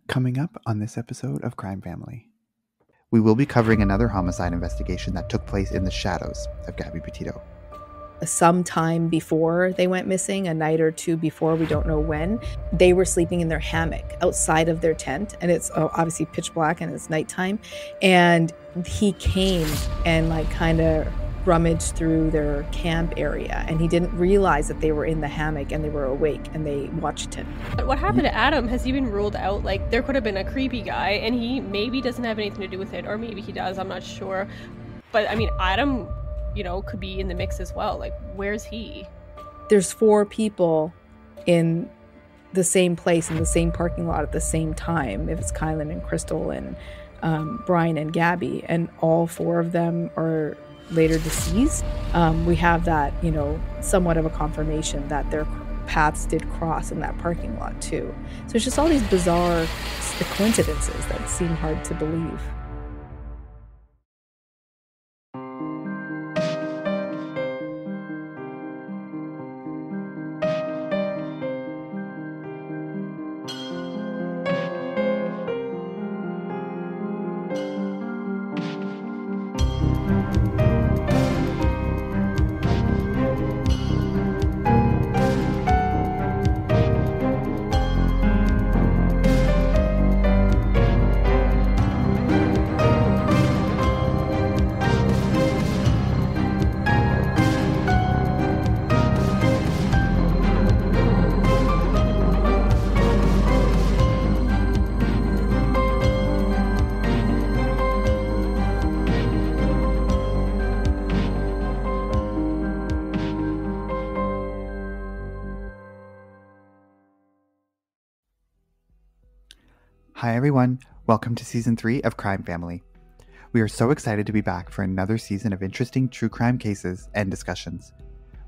Coming up on this episode of Crime Family, we will be covering another homicide investigation that took place in the shadows of Gabby Petito. Sometime before they went missing, a night or two before, we don't know when, they were sleeping in their hammock outside of their tent, and it's obviously pitch black and it's nighttime, and he came and kind of rummaged through their camp area, and he didn't realize that they were in the hammock and they were awake, and they watched him. What happened to Adam? Has he been ruled out? There could have been a creepy guy and he maybe doesn't have anything to do with it, or maybe he does, I'm not sure. But Adam, could be in the mix as well. Where's he? There's 4 people in the same place, in the same parking lot at the same time. If it's Kylen and Crystal and Brian and Gabby, and all 4 of them are later deceased. We have that, somewhat of a confirmation that their paths did cross in that parking lot too. So it's just all these bizarre coincidences that seem hard to believe. Hi everyone, welcome to Season 3 of Crime Family. We are so excited to be back for another season of interesting true crime cases and discussions.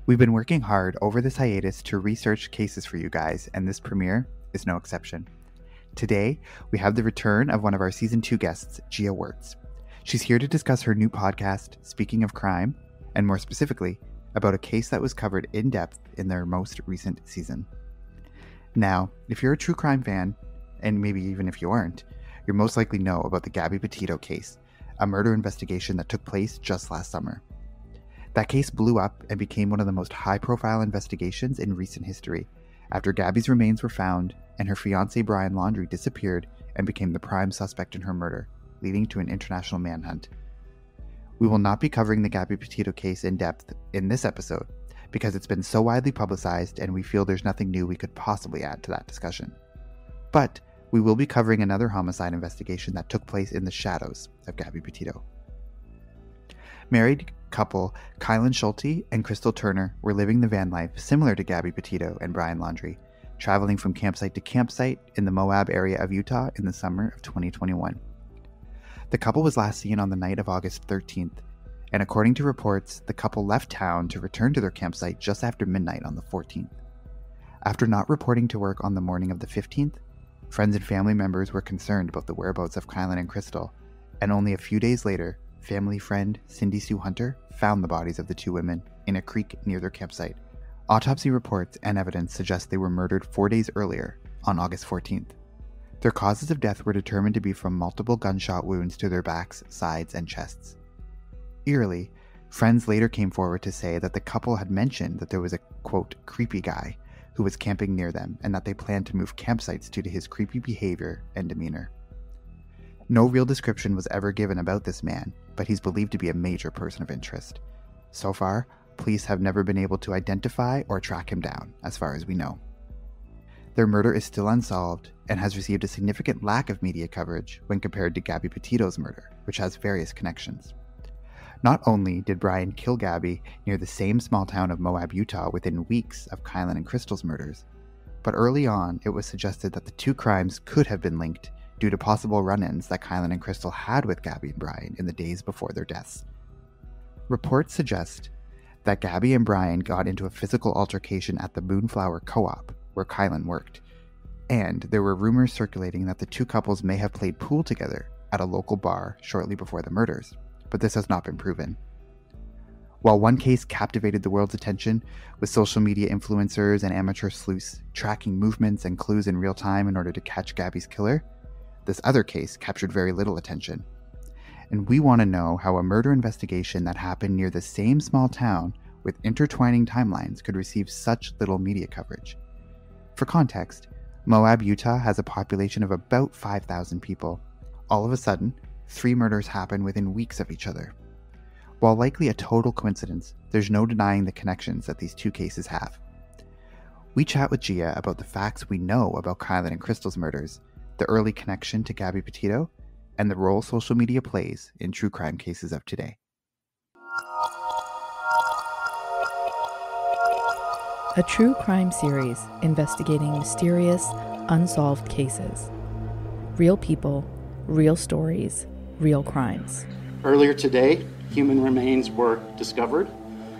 We've been working hard over this hiatus to research cases for you guys, and this premiere is no exception. Today, we have the return of one of our Season 2 guests, Jia Wertz. She's here to discuss her new podcast, Speaking of Crime, and more specifically, about a case that was covered in depth in their most recent season. Now, if you're a true crime fan, and maybe even if you aren't, you most likely know about the Gabby Petito case, a murder investigation that took place just last summer. That case blew up and became one of the most high-profile investigations in recent history, after Gabby's remains were found and her fiancé Brian Laundrie disappeared and became the prime suspect in her murder, leading to an international manhunt. We will not be covering the Gabby Petito case in depth in this episode, because it's been so widely publicized and we feel there's nothing new we could possibly add to that discussion. But we will be covering another homicide investigation that took place in the shadows of Gabby Petito. Married couple Kylen Schulte and Crystal Turner were living the van life similar to Gabby Petito and Brian Laundrie, traveling from campsite to campsite in the Moab area of Utah in the summer of 2021. The couple was last seen on the night of August 13th, and according to reports, the couple left town to return to their campsite just after midnight on the 14th. After not reporting to work on the morning of the 15th, friends and family members were concerned about the whereabouts of Kylen and Crystal, and only a few days later, family friend Cindy Sue Hunter found the bodies of the 2 women in a creek near their campsite. Autopsy reports and evidence suggest they were murdered 4 days earlier, on August 14th. Their causes of death were determined to be from multiple gunshot wounds to their backs, sides, and chests. Eerily, friends later came forward to say that the couple had mentioned that there was a, quote, creepy guy who was camping near them, and that they planned to move campsites due to his creepy behavior and demeanor. No real description was ever given about this man, but he's believed to be a major person of interest. So far, police have never been able to identify or track him down, as far as we know. Their murder is still unsolved and has received a significant lack of media coverage when compared to Gabby Petito's murder, which has various connections. Not only did Brian kill Gabby near the same small town of Moab, Utah within weeks of Kylen and Crystal's murders, but early on it was suggested that the 2 crimes could have been linked due to possible run-ins that Kylen and Crystal had with Gabby and Brian in the days before their deaths. Reports suggest that Gabby and Brian got into a physical altercation at the Moonflower Co-op, where Kylen worked, and there were rumors circulating that the 2 couples may have played pool together at a local bar shortly before the murders, but this has not been proven. While one case captivated the world's attention, with social media influencers and amateur sleuths tracking movements and clues in real time in order to catch Gabby's killer, This other case captured very little attention. And we want to know how a murder investigation that happened near the same small town with intertwining timelines could receive such little media coverage. For context, Moab, Utah has a population of about 5,000 people. All of a sudden, 3 murders happen within weeks of each other. While likely a total coincidence, there's no denying the connections that these 2 cases have. We chat with Jia about the facts we know about Kylen and Crystal's murders, the early connection to Gabby Petito, and the role social media plays in true crime cases of today. A true crime series investigating mysterious, unsolved cases. Real people, real stories, real crimes. Earlier today, human remains were discovered,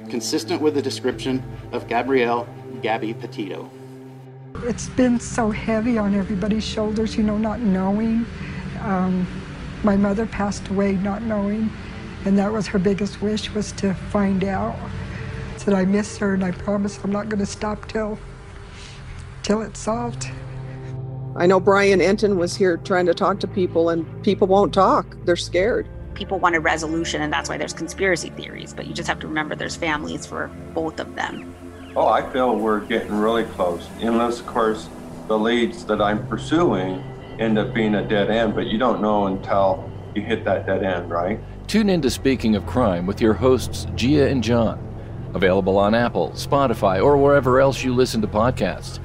consistent with the description of Gabby Petito. It's been so heavy on everybody's shoulders, not knowing. My mother passed away not knowing, and that was her biggest wish, was to find out. Said I miss her, and I promise I'm not going to stop till it's solved. I know Brian Enton was here trying to talk to people, and people won't talk. They're scared. People want a resolution, and that's why there's conspiracy theories, but you just have to remember there's families for both of them. Oh, I feel we're getting really close. Unless, of course, the leads that I'm pursuing end up being a dead end, but you don't know until you hit that dead end, right? Tune in to Speaking of Crime with your hosts, Jia and John. Available on Apple, Spotify, or wherever else you listen to podcasts.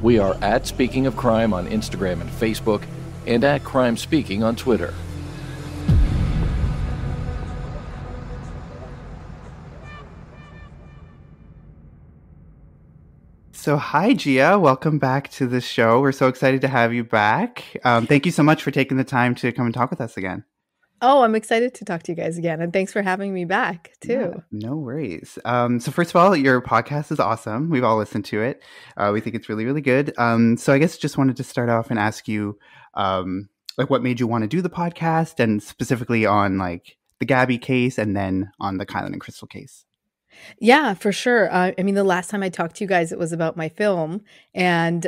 We are at Speaking of Crime on Instagram and Facebook, and at Crime Speaking on Twitter. So hi, Jia. Welcome back to the show. We're so excited to have you back. Thank you so much for taking the time to come and talk with us again. Oh, I'm excited to talk to you guys again. And thanks for having me back, too. Yeah, no worries. So first of all, your podcast is awesome. We've all listened to it. We think it's really, really good. So I guess just wanted to start off and ask you, what made you want to do the podcast, and specifically on the Gabby case and then on the Kylen and Crystal case. Yeah, for sure. The last time I talked to you guys, it was about my film. And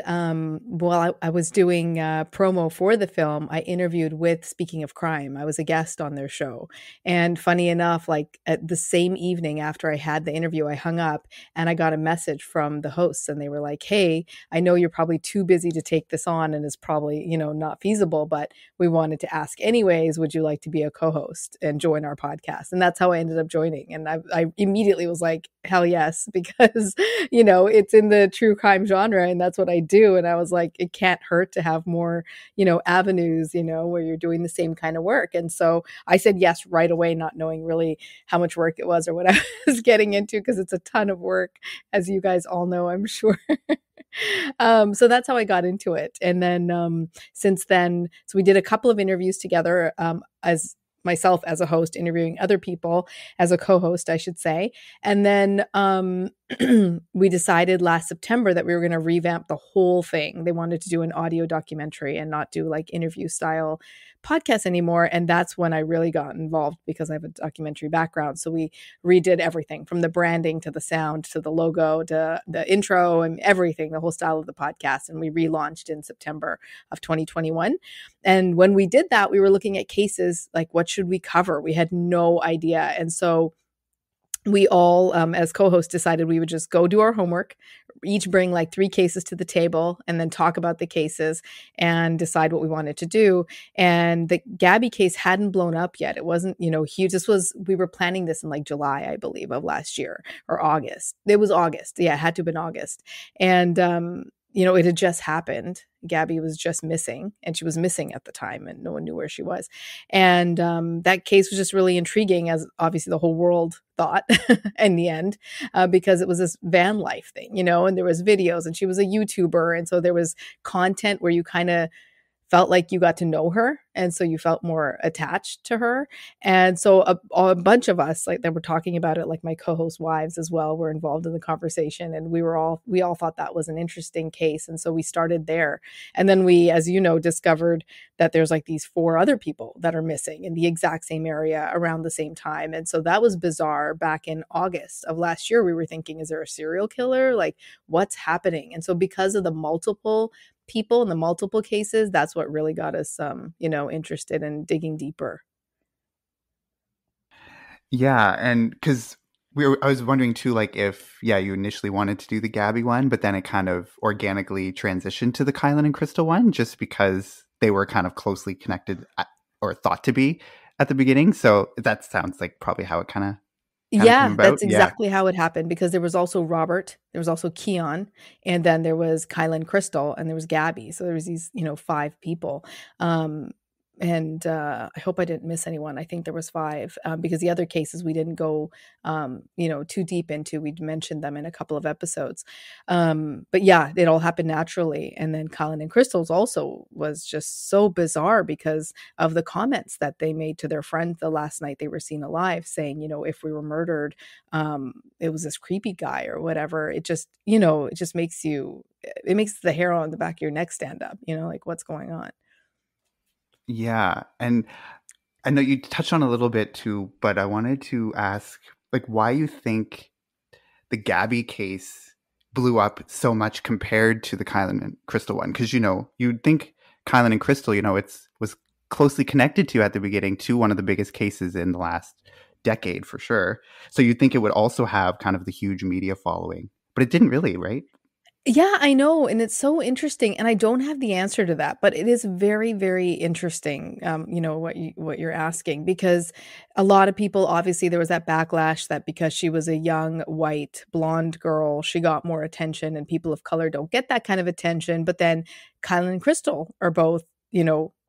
while I was doing promo for the film, I interviewed with Speaking of Crime. I was a guest on their show. And funny enough, at the same evening after I had the interview, I hung up and I got a message from the hosts. And they were like, hey, I know you're probably too busy to take this on and it's probably, not feasible, but we wanted to ask anyways, would you like to be a co-host and join our podcast? And that's how I ended up joining. And I immediately was like, hell yes, because, it's in the true crime genre and that's what I do. And I was like, it can't hurt to have more, avenues, where you're doing the same kind of work. And so I said yes right away, not knowing really how much work it was or what I was getting into, because it's a ton of work, as you guys all know, I'm sure. So that's how I got into it. And then since then, so we did a couple of interviews together as myself as a host, interviewing other people as a co-host, I should say. And then we decided last September that we were going to revamp the whole thing. They wanted to do an audio documentary and not do interview style podcasts anymore. And that's when I really got involved, because I have a documentary background. So we redid everything from the branding to the sound to the logo to the intro and everything, the whole style of the podcast. And we relaunched in September of 2021. And when we did that, we were looking at cases like, what should we cover? We had no idea. And so we all, as co-hosts, decided we would just go do our homework, each bring 3 cases to the table, and then talk about the cases and decide what we wanted to do. And the Gabby case hadn't blown up yet. It wasn't, huge. We were planning this in July, I believe, of last year, or August. It was August. Yeah, it had to have been August. And, it had just happened. Gabby was just missing, and she was missing at the time, and no one knew where she was. And that case was just really intriguing, as obviously the whole world thought in the end, because it was this van life thing, and there was videos, and she was a YouTuber. And so there was content where you kind of felt like you got to know her. And so you felt more attached to her. And so a bunch of us that were talking about it, my co-host wives as well, were involved in the conversation. And we all thought that was an interesting case. And so we started there. And then we, as you know, discovered that there's these 4 other people that are missing in the exact same area around the same time. And so that was bizarre. Back in August of last year, we were thinking, is there a serial killer? What's happening? And so because of the multiple people and the multiple cases, that's what really got us, interested in digging deeper. Yeah, and because I was wondering too, like if you initially wanted to do the Gabby one, but then it kind of organically transitioned to the Kylen and Crystal one, just because they were kind of closely connected or thought to be at the beginning. So that sounds like probably how it kind of came about. That's exactly how it happened, because there was also Robert, there was also Keon, and then there was Kylen, Crystal, and there was Gabby. So there was these, 5 people. And I hope I didn't miss anyone. I think there was 5, because the other cases we didn't go, too deep into. We'd mentioned them in a couple of episodes. But yeah, it all happened naturally. And then Kylen and Crystal's also was just so bizarre because of the comments that they made to their friend the last night they were seen alive, saying, if we were murdered, it was this creepy guy or whatever. It just, it just makes the hair on the back of your neck stand up, like what's going on. Yeah, and I know you touched on a little bit too, but I wanted to ask, like, why you think the Gabby case blew up so much compared to the Kylen and Crystal one? Because you'd think Kylen and Crystal, was closely connected to at the beginning to one of the biggest cases in the last decade for sure. So you'd think it would also have kind of the huge media following, but it didn't really, right? Yeah, I know. And it's so interesting. And I don't have the answer to that, but it is very, very interesting, what you're asking, because a lot of people, obviously there was that backlash that because she was a young, white, blonde girl, she got more attention, and people of color don't get that kind of attention. But then Kylen and Crystal are both,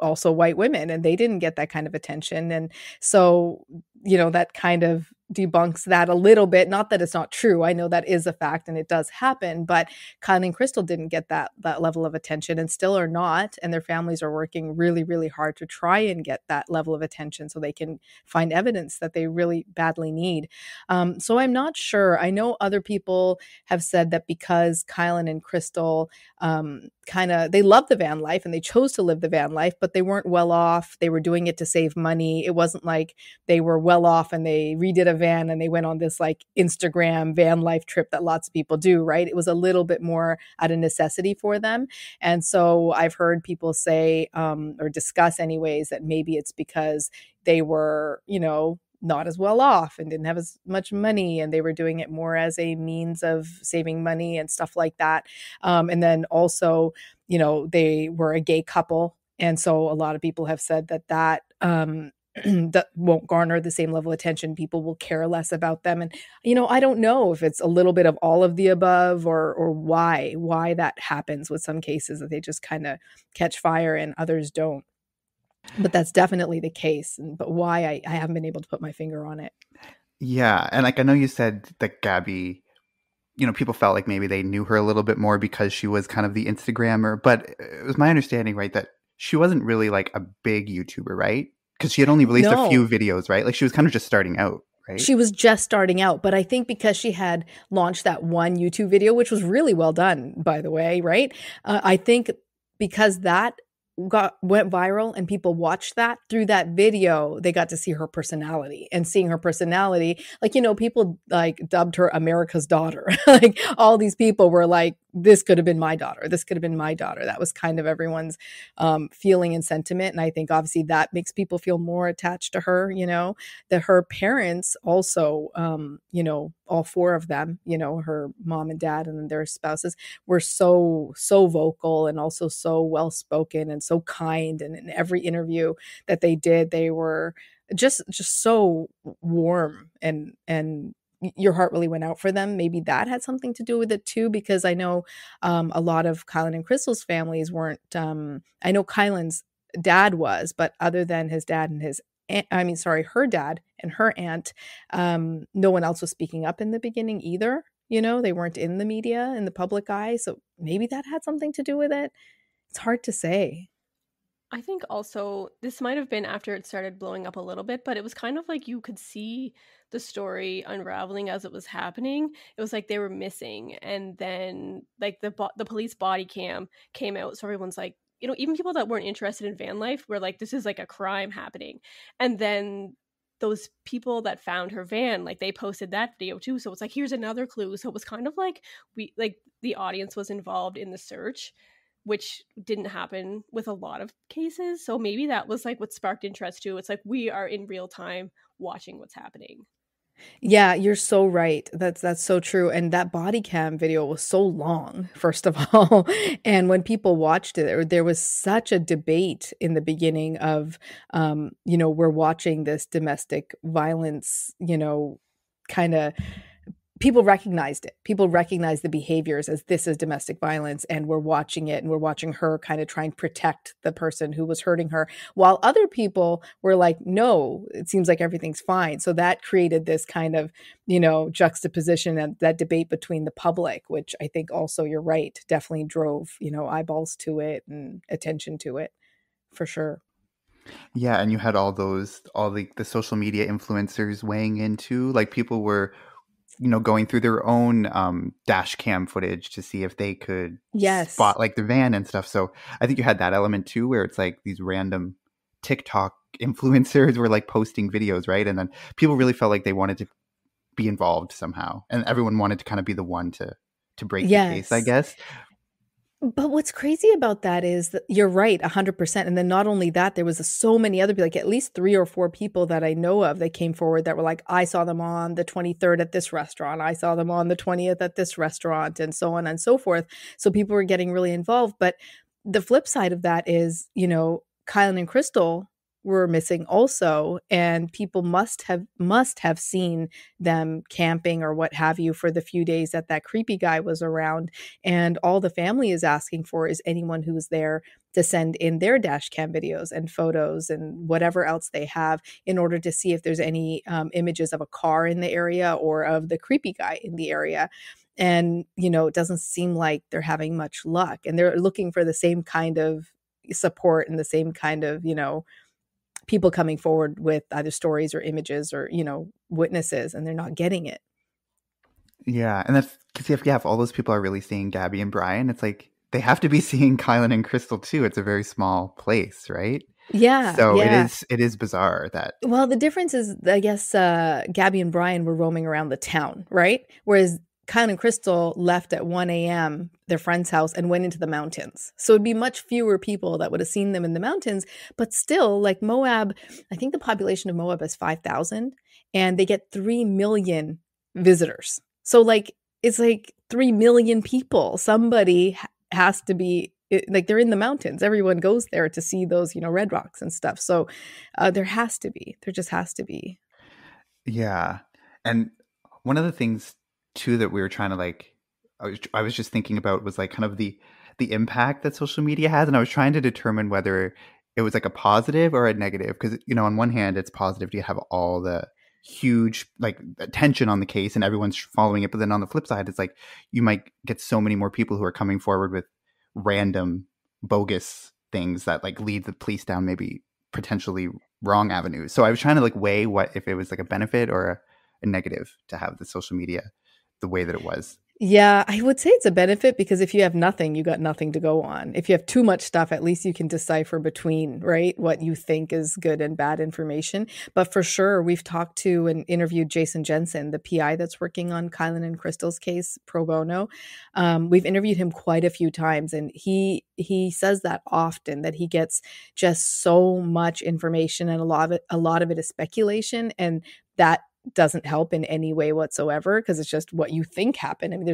also white women, and they didn't get that kind of attention. And so, that kind of debunks that a little bit. Not that it's not true. I know that is a fact and it does happen, but Kylen and Crystal didn't get that level of attention, and still are not. And their families are working really, really hard to try and get that level of attention so they can find evidence that they really badly need. So I'm not sure. I know other people have said that because Kylen and Crystal they loved the van life and they chose to live the van life, but they weren't well off. They were doing it to save money. It wasn't like they were well off and they redid a van and they went on this like Instagram van life trip that lots of people do, right? It was a little bit more out of necessity for them. And so I've heard people say, or discuss anyways, that maybe it's because they were, not as well off and didn't have as much money, and they were doing it more as a means of saving money and stuff like that. And then also, they were a gay couple. And so a lot of people have said that that won't garner the same level of attention. People will care less about them. And, I don't know if it's a little bit of all of the above or why that happens with some cases, that they just kind of catch fire and others don't. But that's definitely the case. But why, I haven't been able to put my finger on it. Yeah. And I know you said that Gabby, people felt like maybe they knew her a little bit more because she was kind of the Instagrammer. But it was my understanding, right, that she wasn't really like a big YouTuber, right? Because she had only released a few videos, right? Like she was kind of just starting out, right? She was just starting out. But I think because she had launched that one YouTube video, which was really well done, by the way, right? I think because that went viral and people watched that, through that video they got to see her personality, and seeing her personality, like, people like dubbed her America's daughter. Like all these people were like, this could have been my daughter. This could have been my daughter. That was kind of everyone's feeling and sentiment. And I think obviously that makes people feel more attached to her, that her parents also, all 4 of them, her mom and dad and their spouses, were so vocal and also so well-spoken and so kind. And in every interview that they did, they were just so warm, and your heart really went out for them. Maybe that had something to do with it too, because I know a lot of Kylen and Crystal's families weren't, I know Kylen's dad was, but other than his dad and her dad and her aunt, no one else was speaking up in the beginning either. They weren't in the media, in the public eye. So maybe that had something to do with it. It's hard to say. I think also this might have been after it started blowing up a little bit, but it was kind of like you could see the story unraveling as it was happening. It was like they were missing, and then like the police body cam came out, so everyone's like, even people that weren't interested in van life were like, this is like a crime happening. And then those people that found her van, like they posted that video too, so it's like, here's another clue. So it was kind of like the audience was involved in the search, which didn't happen with a lot of cases. So maybe that was like what sparked interest too. It's like we are in real time watching what's happening. Yeah, you're so right. That's so true. And that body cam video was so long, first of all. And when people watched it, there was such a debate in the beginning of, we're watching this domestic violence, kind of. People recognized it. People recognized the behaviors as this is domestic violence, and we're watching it, and we're watching her kind of try and protect the person who was hurting her, while other people were like, no, it seems like everything's fine. So that created this kind of, juxtaposition and that debate between the public, which I think also, you're right, definitely drove, eyeballs to it and attention to it, for sure. Yeah, and you had all the social media influencers weighing in too. Like, people were going through their own dash cam footage to see if they could spot like the van and stuff. So I think you had that element too, where it's like these random TikTok influencers were like posting videos, right? And then people really felt like they wanted to be involved somehow, and everyone wanted to kind of be the one to break the case, I guess. But what's crazy about that is that you're right, 100%. And then not only that, there was so many other people, like at least 3 or 4 people that I know of that came forward that were like, I saw them on the 23rd at this restaurant. I saw them on the 20th at this restaurant, and so on and so forth. So people were getting really involved. But the flip side of that is, Kylen and Crystal were missing also, and people must have seen them camping or what have you for the few days that creepy guy was around. And all the family is asking for is anyone who was there to send in their dash cam videos and photos and whatever else they have, in order to see if there's any images of a car in the area or of the creepy guy in the area. And it doesn't seem like they're having much luck, and they're looking for the same kind of support and the same kind of people coming forward with either stories or images or, witnesses, and they're not getting it. Yeah. And that's because if all those people are really seeing Gabby and Brian, it's like they have to be seeing Kylen and Crystal too. It's a very small place, right? Yeah. So it is bizarre that. Well, the difference is, I guess, Gabby and Brian were roaming around the town, right? Whereas Kylen and Crystal left at 1 a.m. their friend's house and went into the mountains. So it'd be much fewer people that would have seen them in the mountains. But still, like Moab, I think the population of Moab is 5,000, and they get 3 million visitors. So like, it's like 3 million people. Somebody has to be, like, they're in the mountains. Everyone goes there to see those, red rocks and stuff. So there just has to be. Yeah. And one of the things too that we were trying to I was just thinking about was like kind of the impact that social media has, and I was trying to determine whether it was like a positive or a negative, because on one hand it's positive to have all the huge like attention on the case and everyone's following it, but then on the flip side it's like you might get so many more people who are coming forward with random bogus things that like lead the police down maybe potentially wrong avenues. So I was trying to like weigh what if it was like a benefit or a negative to have the social media the way that it was. Yeah, I would say it's a benefit, because if you have nothing, you got nothing to go on. If you have too much stuff, at least you can decipher between, right, what you think is good and bad information. But for sure, we've talked to and interviewed Jason Jensen, the PI that's working on Kylen and Crystal's case pro bono. We've interviewed him quite a few times, and he says that often, that he gets just so much information, and a lot of it is speculation, and that doesn't help in any way whatsoever, because it's just what you think happened. I mean,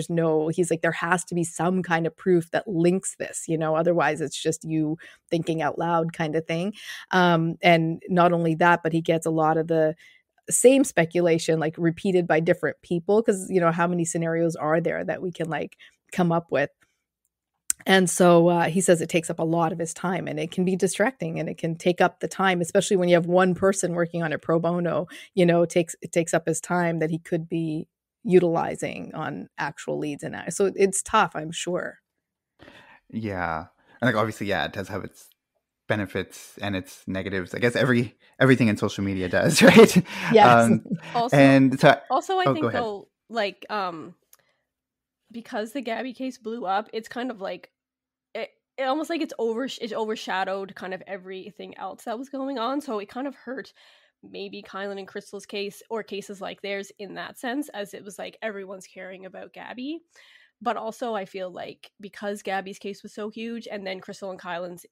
he's like, there has to be some kind of proof that links this, otherwise it's just you thinking out loud kind of thing. And not only that, but he gets a lot of the same speculation like repeated by different people, because how many scenarios are there that we can like come up with? And so he says it takes up a lot of his time, and it can be distracting, and it can take up the time, especially when you have one person working on it pro bono. It takes up his time that he could be utilizing on actual leads, and so it's tough, I'm sure. Yeah, and like obviously, it does have its benefits and its negatives. I guess everything in social media does, right? Yes. Also, I think though, like because the Gabby case blew up, it's kind of like it almost like it's overshadowed kind of everything else that was going on. So it kind of hurt maybe Kylen and Crystal's case, or cases like theirs, in that sense, as it was like everyone's caring about Gabby. But also I feel like because Gabby's case was so huge and then Crystal and Kylen's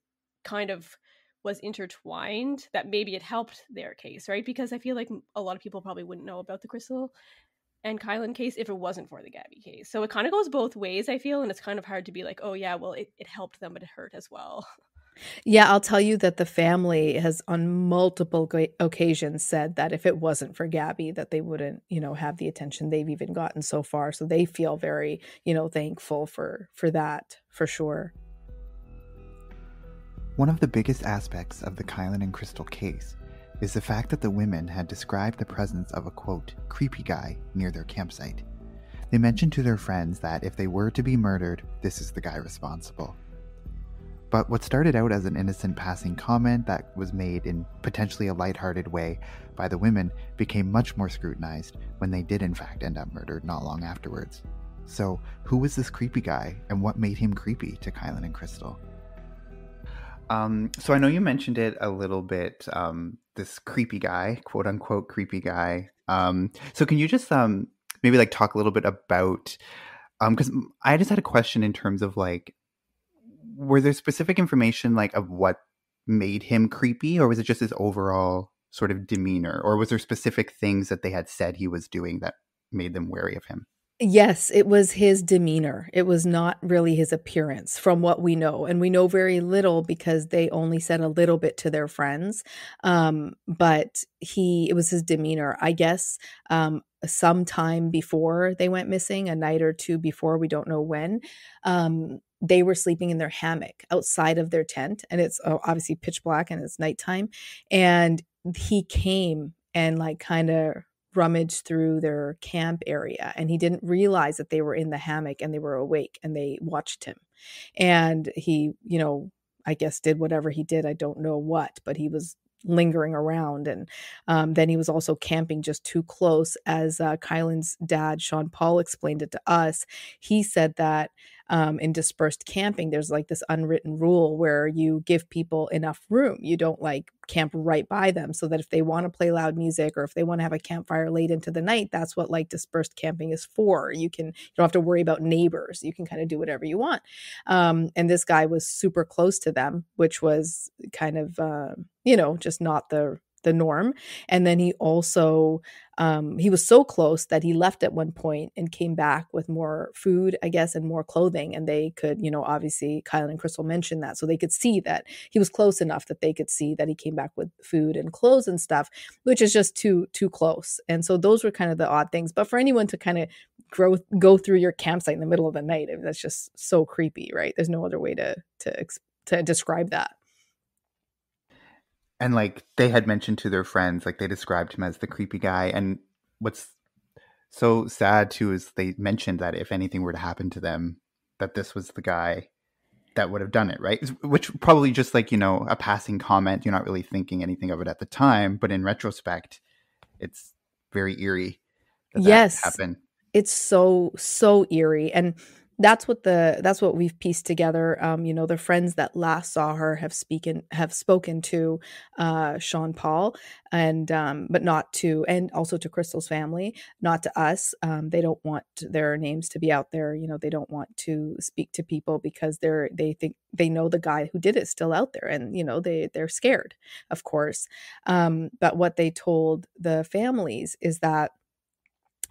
kind of was intertwined, that maybe it helped their case, right? Because I feel like a lot of people probably wouldn't know about the Crystal and Kylen case if it wasn't for the Gabby case. So it kind of goes both ways, I feel, and it's kind of hard to be like, oh yeah, well, it helped them, but it hurt as well. Yeah, I'll tell you that the family has on multiple occasions said that if it wasn't for Gabby, that they wouldn't, have the attention they've even gotten so far. So they feel very, thankful for that, for sure. One of the biggest aspects of the Kylen and Crystal case is the fact that the women had described the presence of a, quote, creepy guy near their campsite. They mentioned to their friends that if they were to be murdered, this is the guy responsible. But what started out as an innocent passing comment that was made in potentially a lighthearted way by the women became much more scrutinized when they did in fact end up murdered not long afterwards. So, who was this creepy guy, and what made him creepy to Kylen and Crystal? So I know you mentioned it a little bit, this creepy guy, quote unquote creepy guy. So can you just maybe like talk a little bit about, because I just had a question in terms of like, were there specific information like of what made him creepy, or was it just his overall sort of demeanor, or was there specific things that they had said he was doing that made them wary of him? Yes, it was his demeanor. It was not really his appearance from what we know. And we know very little because they only said a little bit to their friends. But it was his demeanor. I guess sometime before they went missing, a night or two before, we don't know when, they were sleeping in their hammock outside of their tent. And it's obviously pitch black and it's nighttime. And he came and like kind of rummaged through their camp area, and he didn't realize that they were in the hammock and they were awake, and they watched him. And he, I guess did whatever he did. I don't know what, but he was lingering around. And then he was also camping just too close. As Kylen's dad, Sean Paul, explained it to us, he said that in dispersed camping, there's like this unwritten rule where you give people enough room. You don't like camp right by them, so that if they want to play loud music or if they want to have a campfire late into the night, that's what like dispersed camping is for. You don't have to worry about neighbors. You can kind of do whatever you want. And this guy was super close to them, which was kind of, just not the norm. And then he also, he was so close that he left at one point and came back with more food, I guess, and more clothing. And they could, obviously Kylen and Crystal mentioned that, so they could see that he was close enough that they could see that he came back with food and clothes and stuff, which is just too close. And so those were kind of the odd things. But for anyone to kind of go through your campsite in the middle of the night, that's just so creepy, right? There's no other way to describe that. And like they had mentioned to their friends, like they described him as the creepy guy. And what's so sad too is they mentioned that if anything were to happen to them, that this was the guy that would have done it, right? Which probably just like, a passing comment. You're not really thinking anything of it at the time, but in retrospect, it's very eerie that happened. It's so eerie. And that's what we've pieced together. The friends that last saw her have spoken to Sean Paul, and but not to, and also to Crystal's family, not to us. They don't want their names to be out there. They don't want to speak to people because they think they know the guy who did it still out there, and they're scared, of course. But what they told the families is that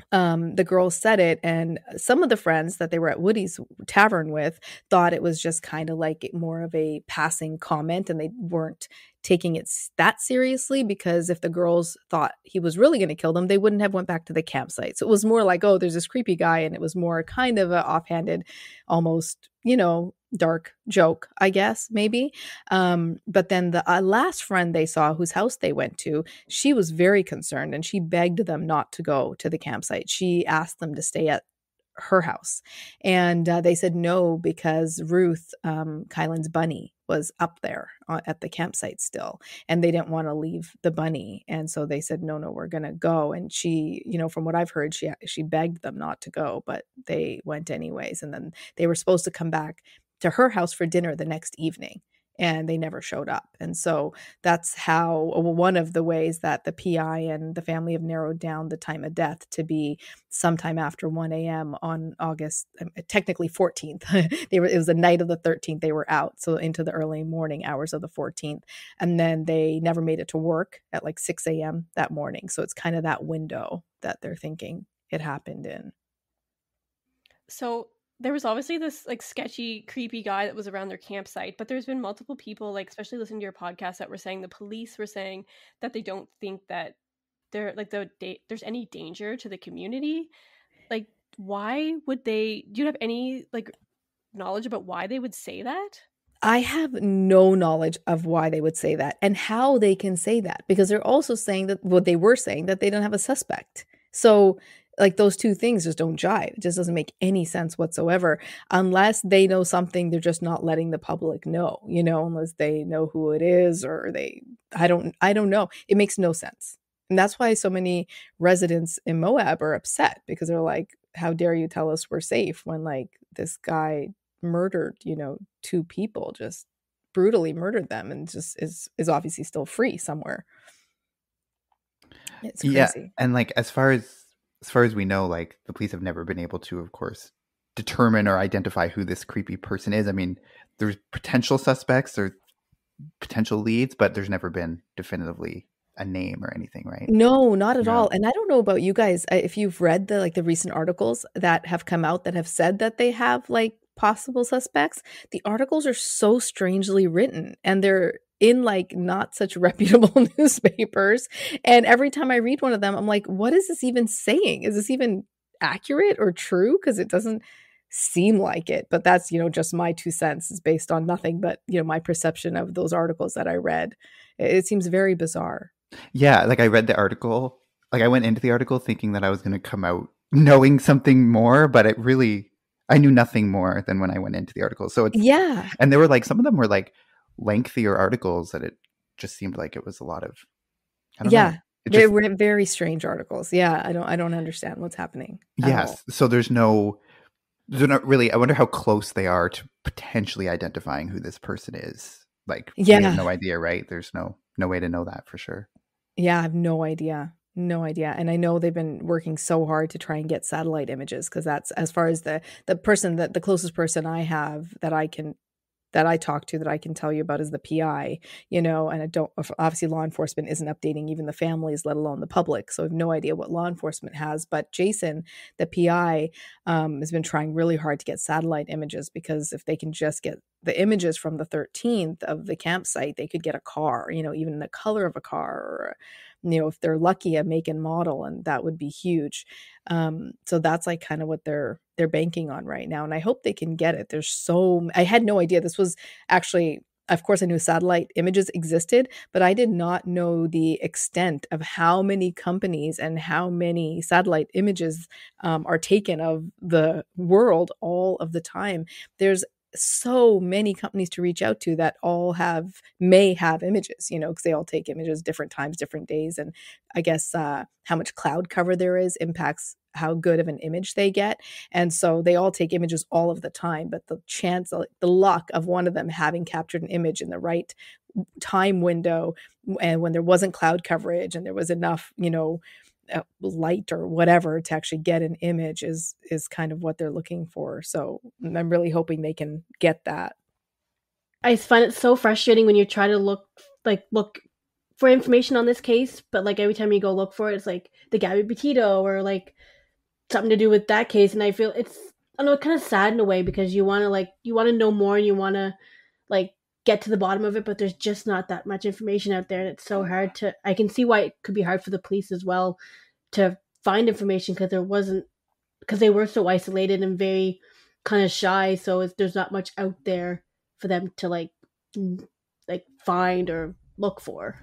the girls said it, and some of the friends that they were at Woody's Tavern with thought it was just kind of like more of a passing comment, and they weren't taking it that seriously, because if the girls thought he was really going to kill them, they wouldn't have went back to the campsite. So it was more like, oh, there's this creepy guy, and it was more kind of a offhanded, almost, dark joke, I guess, maybe. But then the last friend they saw, whose house they went to, she was very concerned, and she begged them not to go to the campsite. She asked them to stay at her house, and they said no, because Ruth, Kylen's bunny, was up there at the campsite still, and they didn't want to leave the bunny. And so they said, no, we're going to go. And she, from what I've heard, she begged them not to go, but they went anyways. And then they were supposed to come back to her house for dinner the next evening. and they never showed up. And so that's how one of the ways that the PI and the family have narrowed down the time of death to be sometime after 1 a.m. on August, technically 14th. It was the night of the 13th they were out, so into the early morning hours of the 14th. And then they never made it to work at like 6 a.m. that morning. So it's kind of that window that they're thinking it happened in. So there was obviously this like sketchy, creepy guy that was around their campsite, but there's been multiple people, like especially listening to your podcast, that were saying the police were saying that they don't think that there like there's any danger to the community. Like, why would they? Do you have any like knowledge about why they would say that? I have no knowledge of why they would say that and how they can say that, because they're also saying that what they were saying, that they don't have a suspect. So like those two things just don't jive. It just doesn't make any sense whatsoever unless they know something they're just not letting the public know, unless they know who it is or I don't know. It makes no sense. And that's why so many residents in Moab are upset, because they're like, how dare you tell us we're safe when like this guy murdered, 2 people, just brutally murdered them, and just is obviously still free somewhere. It's crazy. Yeah, and like as far as we know, like the police have never been able to, of course, determine or identify who this creepy person is. I mean, there's potential suspects or potential leads, but there's never been definitively a name or anything, right? No, not at No. all. And I don't know about you guys, if you've read the recent articles that have come out that have said that they have like possible suspects. The articles are so strangely written, and they're in like not such reputable newspapers. And every time I read one of them, I'm like, what is this even saying? Is this even accurate or true? Because it doesn't seem like it. But that's, just my 2 cents. Is based on nothing but, my perception of those articles that I read. It seems very bizarre. Yeah, like I read the article, like I went into the article thinking that I was going to come out knowing something more, but I knew nothing more than when I went into the article. So it's, yeah. And there were like, some of them were like lengthier articles that it just seemed like it was a lot of, I don't know. They were very strange articles. Yeah, I don't understand what's happening. Yes. So they're not really, I wonder how close they are to potentially identifying who this person is. Like, we have no idea, right? There's no way to know that for sure. Yeah, I have no idea. No idea. And I know they've been working so hard to try and get satellite images, because that's, as far as the person that the closest person I have that I talk to that I can tell you about is the PI, and I don't, obviously law enforcement isn't updating even the families, let alone the public. So I have no idea what law enforcement has, but Jason, the PI, has been trying really hard to get satellite images, because if they can just get the images from the 13th of the campsite, they could get a car, even the color of a car, or, if they're lucky, a make and model, and that would be huge. So that's like kind of what they're banking on right now. And I hope they can get it. I had no idea this was actually, of course I knew satellite images existed, but I did not know the extent of how many companies and how many satellite images are taken of the world all of the time. There's so many companies to reach out to that all may have images, because they all take images different times, different days. And I guess how much cloud cover there is impacts how good of an image they get. And so they all take images all of the time, but the chance, the luck of one of them having captured an image in the right time window, and when there wasn't cloud coverage and there was enough, light or whatever to actually get an image is kind of what they're looking for. So I'm really hoping they can get that. I find it so frustrating when you try to look for information on this case, but like every time you go look for it, it's like the Gabby Petito or like something to do with that case. And I feel it's kind of sad in a way, because you want to know more and you want to like get to the bottom of it, but there's just not that much information out there, and it's so hard I can see why it could be hard for the police as well to find information, because they were so isolated and very kind of shy, so there's not much out there for them to like find or look for.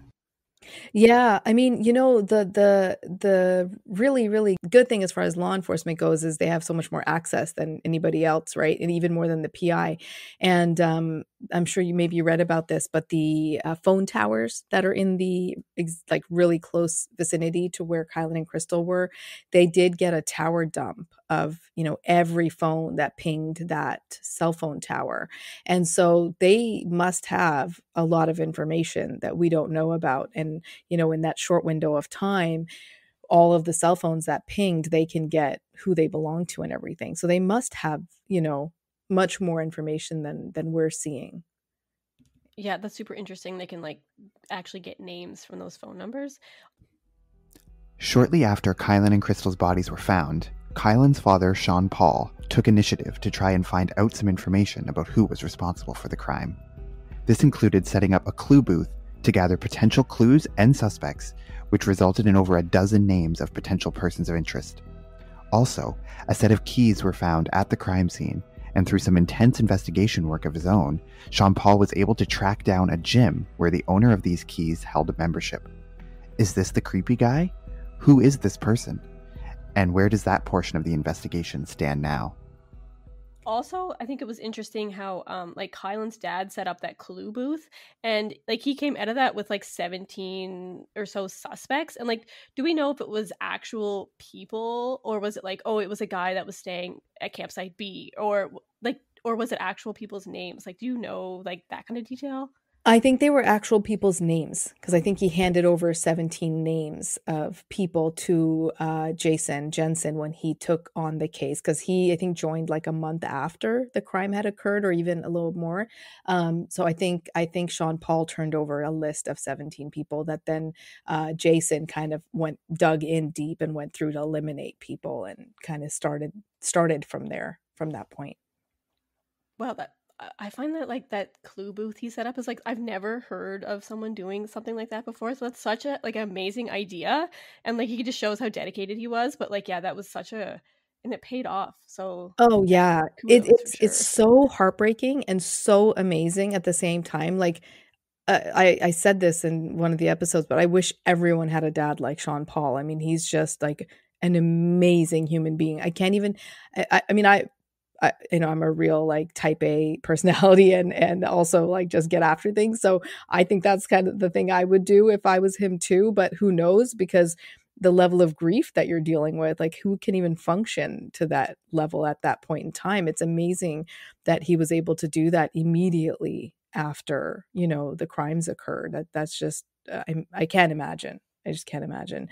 Yeah, I mean, the really really good thing as far as law enforcement goes is they have so much more access than anybody else, right? And even more than the PI. And I'm sure you read about this, but the phone towers that are in the like really close vicinity to where Kylen and Crystal were, they did get a tower dump of every phone that pinged that cell phone tower. And so they must have a lot of information that we don't know about. And in that short window of time, all of the cell phones that pinged, they can get who they belong to and everything. So they must have, much more information than we're seeing. Yeah, that's super interesting. They can like actually get names from those phone numbers. Shortly after Kylen and Crystal's bodies were found, Kylen's father, Sean Paul, took initiative to try and find out some information about who was responsible for the crime. This included setting up a clue booth to gather potential clues and suspects, which resulted in over a dozen names of potential persons of interest. Also, a set of keys were found at the crime scene, and through some intense investigation work of his own, Sean Paul was able to track down a gym where the owner of these keys held a membership. Is this the creepy guy? Who is this person? And where does that portion of the investigation stand now? Also, I think it was interesting how like Kylen's dad set up that clue booth, and like he came out of that with like 17 or so suspects. And like, do we know if it was actual people, or was it like, oh, it was a guy that was staying at campsite B, or was it actual people's names? Like, do you know like that kind of detail? I think they were actual people's names, because I think he handed over 17 names of people to Jason Jensen when he took on the case, because he, I think, joined like a month after the crime had occurred, or even a little more. So I think Sean Paul turned over a list of 17 people that then Jason kind of dug in deep and went through to eliminate people, and kind of started from there, from that point. Wow, I find that like that clue booth he set up is like, I've never heard of someone doing something like that before. So that's such a like amazing idea. And like he just shows how dedicated he was. But like, yeah, that was and it paid off. So oh yeah, it's it's so heartbreaking and so amazing at the same time. Like I said this in one of the episodes, but I wish everyone had a dad like Sean Paul. I mean, he's just like an amazing human being. I can't even, I mean, I'm a real like type A personality, and also like just get after things. So I think that's kind of the thing I would do if I was him too. But who knows, because the level of grief that you're dealing with, like who can even function to that level at that point in time? It's amazing that he was able to do that immediately after, the crimes occurred. That's just, I can't imagine. I just can't imagine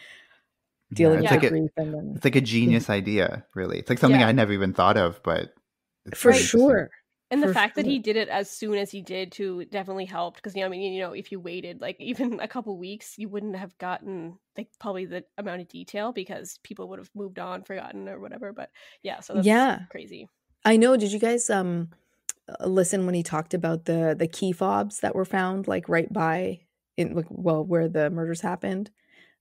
dealing with grief. It's like a genius idea, really. It's like something I never even thought of, but for sure. And the fact that he did it as soon as he did too definitely helped, because if you waited like even a couple weeks, you wouldn't have gotten like probably the amount of detail, because people would have moved on, forgotten, or whatever. But yeah, so that's crazy. I know. Did you guys listen when he talked about the key fobs that were found like right by where the murders happened?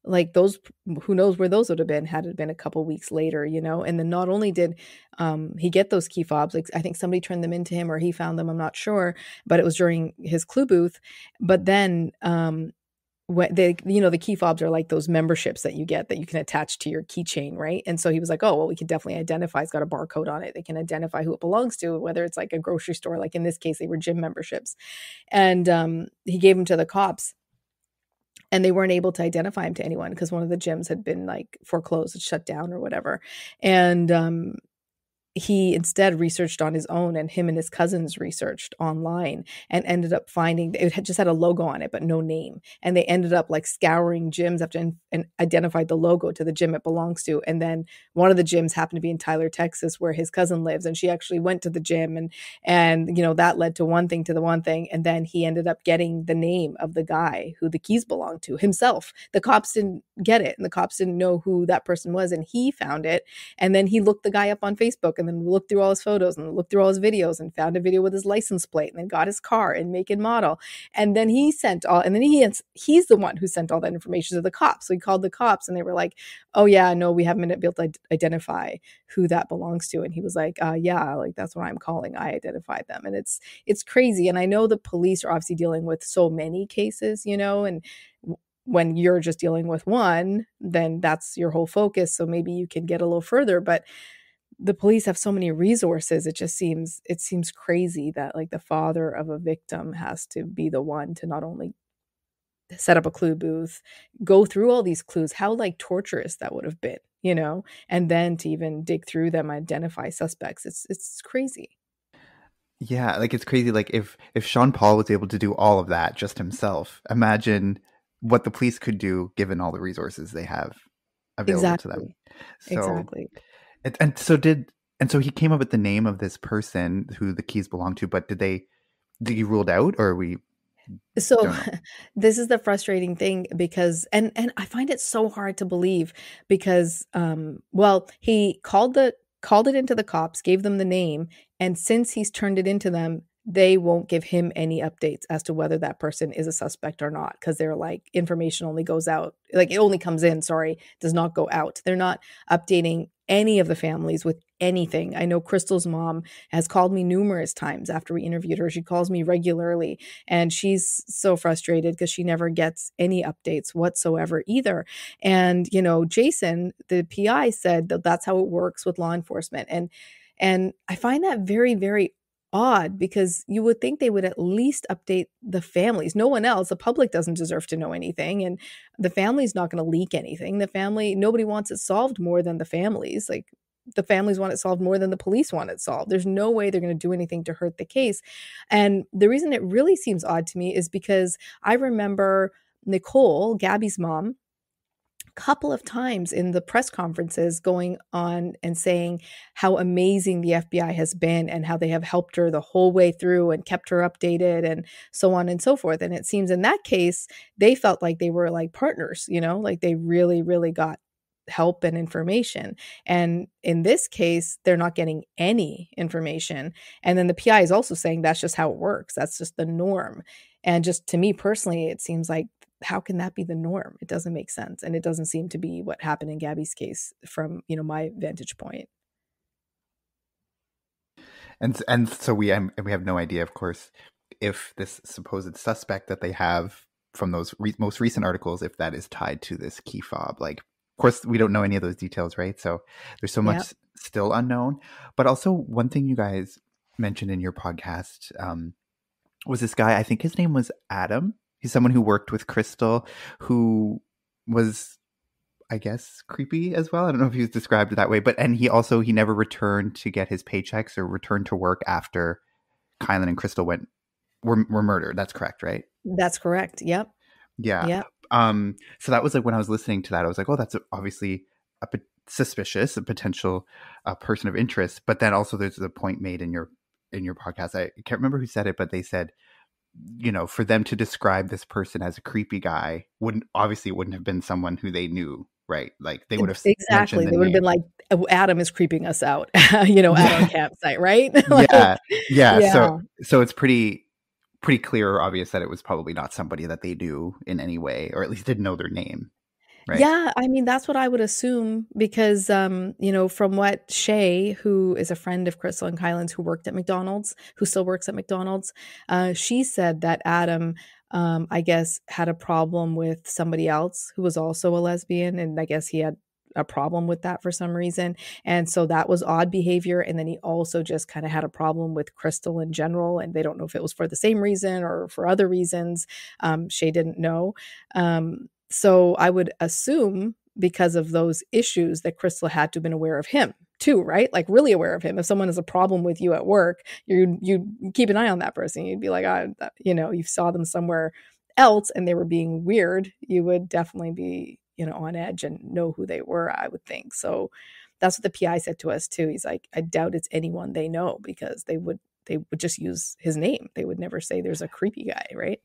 Like those, who knows where those would have been had it been a couple weeks later, and then not only did he get those key fobs, like I think somebody turned them into him or he found them, I'm not sure, but it was during his clue booth. But then when the key fobs are like those memberships that you get that you can attach to your keychain, right? And so he was like, oh, well, we can definitely identify, it's got a barcode on it, they can identify who it belongs to, whether it's like a grocery store, like in this case they were gym memberships. And he gave them to the cops. And they weren't able to identify him to anyone because one of the gyms had been like foreclosed, shut down or whatever. And he instead researched on his own, and him and his cousins researched online and ended up finding it had just had a logo on it, but no name. And they ended up like scouring gyms after and identified the logo to the gym it belongs to. And then one of the gyms happened to be in Tyler, Texas, where his cousin lives. And she actually went to the gym, and that led to one thing to the one thing. And then he ended up getting the name of the guy who the keys belonged to himself. The cops didn't get it, and the cops didn't know who that person was. And he found it. And then he looked the guy up on Facebook, and then looked through all his photos and looked through all his videos and found a video with his license plate, and then got his car and make and model. And then he's the one who sent all that information to the cops. So he called the cops, and they were like, oh yeah, no, we haven't been able to identify who that belongs to. And he was like, yeah, like that's what I'm calling. I identified them. And it's crazy. And I know the police are obviously dealing with so many cases, and when you're just dealing with one, then that's your whole focus. So maybe you can get a little further, but the police have so many resources. It seems crazy that like the father of a victim has to be the one to not only set up a clue booth, go through all these clues, how like torturous that would have been, and then to even dig through them, identify suspects. It's crazy. Yeah, like it's crazy. Like if Sean Paul was able to do all of that just himself, imagine what the police could do given all the resources they have available to them. So, exactly. And so he came up with the name of this person who the keys belong to, but did he ruled out, or are we? So this is the frustrating thing because, and I find it so hard to believe because, he called it into the cops, gave them the name. And since he's turned it into them, they won't give him any updates as to whether that person is a suspect or not. Cause they're like, information only goes out. Like it only comes in, does not go out. They're not updating any of the families with anything. I know Crystal's mom has called me numerous times after we interviewed her. She calls me regularly and she's so frustrated because she never gets any updates whatsoever either. And, Jason, the PI, said that that's how it works with law enforcement. And I find that very, very odd because you would think they would at least update the families. No one else, the public doesn't deserve to know anything. And the family's not going to leak anything. Nobody wants it solved more than the families. Like the families want it solved more than the police want it solved. There's no way they're going to do anything to hurt the case. And the reason it really seems odd to me is because I remember Nicole, Gabby's mom, couple of times in the press conferences going on and saying how amazing the FBI has been and how they have helped her the whole way through and kept her updated and so on and so forth. And it seems in that case, they felt like they were like partners, like they really, really got help and information. And in this case, they're not getting any information. And then the PI is also saying that's just how it works. That's just the norm. And just to me personally, it seems like, how can that be the norm? It doesn't make sense. And it doesn't seem to be what happened in Gabby's case from, my vantage point. And so we have no idea, of course, if this supposed suspect that they have from those most recent articles, if that is tied to this key fob. Like, of course, we don't know any of those details, right? So there's so much still unknown. But also one thing you guys mentioned in your podcast was this guy, I think his name was Adam. He's someone who worked with Crystal, who was, I guess, creepy as well. I don't know if he was described that way, and he never returned to get his paychecks or returned to work after Kylen and Crystal were murdered. That's correct, right? That's correct. Yep. Yeah. Yep. So that was like when I was listening to that, I was like, oh, that's obviously suspicious, a potential person of interest. But then also there's a point made in your podcast. I can't remember who said it, but they said, for them to describe this person as a creepy guy wouldn't have been someone who they knew, right? Like they would have exactly. They would have been like, Adam is creeping us out, at our campsite, right? Yeah. So it's pretty clear or obvious that it was probably not somebody that they knew in any way, or at least didn't know their name. Right. Yeah, I mean, that's what I would assume because, from what Shay, who is a friend of Crystal and Kylen's who worked at McDonald's, who still works at McDonald's, she said that Adam, I guess, had a problem with somebody else who was also a lesbian. And I guess he had a problem with that for some reason. And so that was odd behavior. And then he also just kind of had a problem with Crystal in general. And they don't know if it was for the same reason or for other reasons. Shay didn't know. So I would assume because of those issues that Crystal had to have been aware of him too, right? Like really aware of him. If someone has a problem with you at work, you keep an eye on that person. You'd be like, you saw them somewhere else and they were being weird. You would definitely be, on edge and know who they were, I would think. So that's what the PI said to us too. He's like, I doubt it's anyone they know because they would just use his name. They would never say there's a creepy guy, right?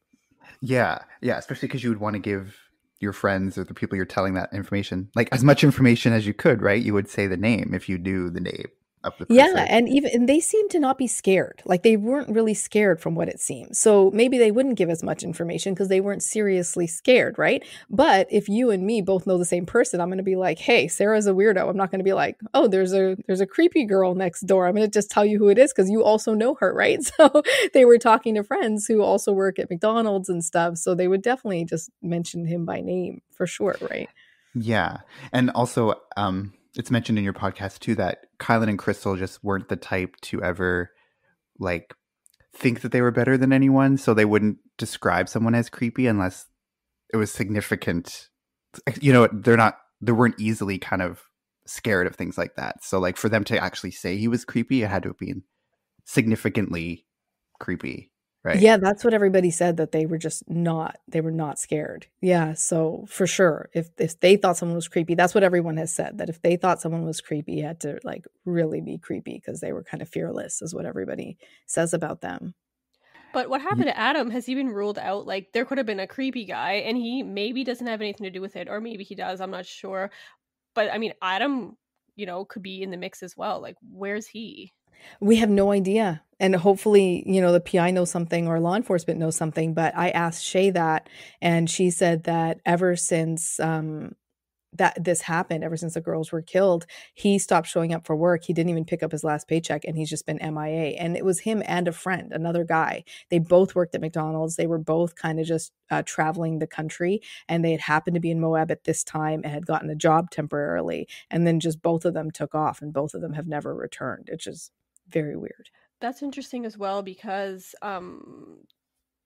Yeah. Yeah. Especially because you would want to give your friends or the people you're telling that information, like as much information as you could, right? You would say the name if you knew the name. of the Yeah, person. and they seemed to not be scared. Like they weren't really scared from what it seems. So maybe they wouldn't give as much information because they weren't seriously scared, right? But if you and me both know the same person, I'm going to be like, "Hey, Sarah's a weirdo." I'm not going to be like, "Oh, there's a creepy girl next door." I'm going to just tell you who it is because you also know her, right? So they were talking to friends who also work at McDonald's and stuff, so they would definitely just mention him by name for sure, right? Yeah. And also, it's mentioned in your podcast too that Kylen and Crystal just weren't the type to ever like think that they were better than anyone. So they wouldn't describe someone as creepy unless it was significant. You know, they weren't easily kind of scared of things like that. So like for them to actually say he was creepy, it had to have been significantly creepy. Right. Yeah, that's what everybody said, that they were not scared. Yeah, so for sure, if they thought someone was creepy, that's what everyone has said, that if they thought someone was creepy, it had to like really be creepy because they were kind of fearless, is what everybody says about them. But what happened to Adam? Has he been ruled out? Like there could have been a creepy guy and he maybe doesn't have anything to do with it, or maybe he does, I'm not sure. But I mean, Adam, could be in the mix as well. Like where's he? We have no idea. And hopefully, the PI knows something or law enforcement knows something. But I asked Shay that, and she said that ever since that this happened, ever since the girls were killed, he stopped showing up for work. He didn't even pick up his last paycheck, and he's just been MIA. And it was him and a friend, another guy. They both worked at McDonald's. They were both kind of just traveling the country, and they had happened to be in Moab at this time and had gotten a job temporarily. And then just both of them took off, and both of them have never returned. It's just very weird. That's interesting as well because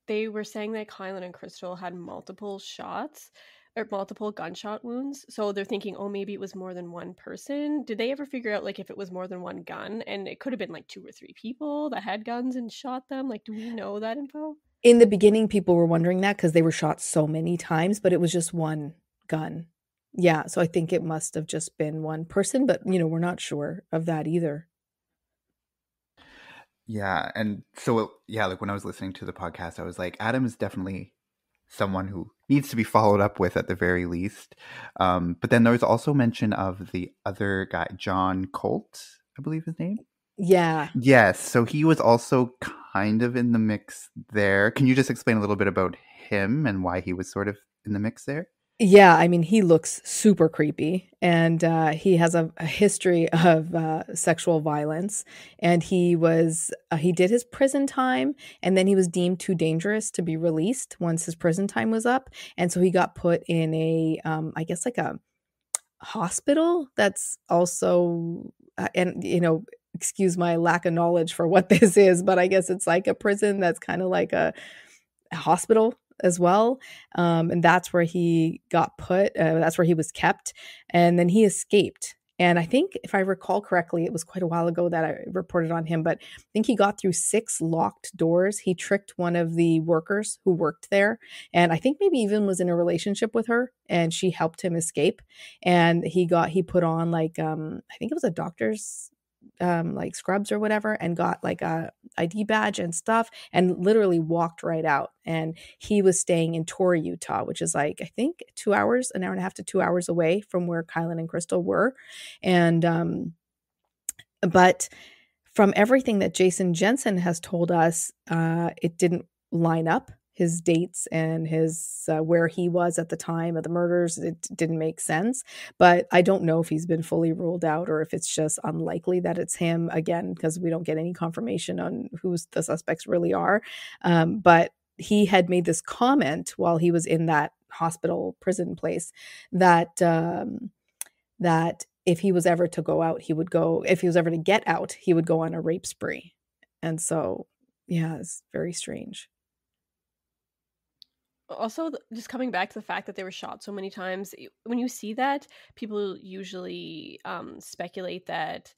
they were saying that Kylen and Crystal had multiple shots or multiple gunshot wounds. So they're thinking, oh, maybe it was more than one person. Did they ever figure out like if it was more than one gun? And it could have been like 2 or 3 people that had guns and shot them. Like, do we know that info? In the beginning, people were wondering that because they were shot so many times, but it was just one gun. Yeah, so I think it must have just been one person, but we're not sure of that either. Yeah. And so, like when I was listening to the podcast, I was like, Adam is definitely someone who needs to be followed up with at the very least. But then there was also mention of the other guy, John Colt, I believe his name. Yeah. Yes. So he was also kind of in the mix there. Can you just explain a little bit about him and why he was sort of in the mix there? Yeah, I mean, he looks super creepy, and he has a history of sexual violence, and he did his prison time, and then he was deemed too dangerous to be released once his prison time was up, and so he got put in a, I guess like a hospital that's also, excuse my lack of knowledge for what this is, but I guess it's like a prison that's kind of like a hospital as well. And that's where he got put. That's where he was kept. And then he escaped. And I think if I recall correctly, it was quite a while ago that I reported on him, but I think he got through 6 locked doors. He tricked one of the workers who worked there. And I think maybe even was in a relationship with her, and she helped him escape. And he put on like, I think it was a doctor's like scrubs or whatever, and got like a ID badge and stuff, and literally walked right out. And he was staying in Torrey, Utah, which is like, I think 2 hours, an hour and a half to 2 hours away from where Kylen and Crystal were. And but from everything that Jason Jensen has told us, it didn't line up. His dates and his where he was at the time of the murders, it didn't make sense. But I don't know if he's been fully ruled out or if it's just unlikely that it's him, again, because we don't get any confirmation on who the suspects really are. But he had made this comment while he was in that hospital prison place that that if he was ever to go out, if he was ever to get out, he would go on a rape spree. And so, yeah, it's very strange. Also, just coming back to the fact that they were shot so many times, when you see that, people usually speculate that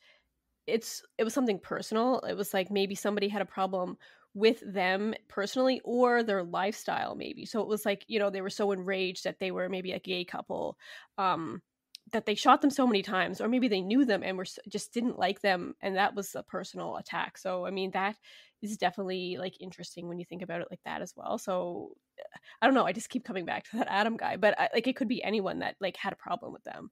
it was something personal. It was like maybe somebody had a problem with them personally or their lifestyle maybe. So it was like, they were so enraged that they were maybe a gay couple, that they shot them so many times, or maybe they knew them and just didn't like them, and that was a personal attack. So I mean, that is definitely like interesting when you think about it like that as well. So I don't know, I just keep coming back to that Adam guy, but it could be anyone that like had a problem with them.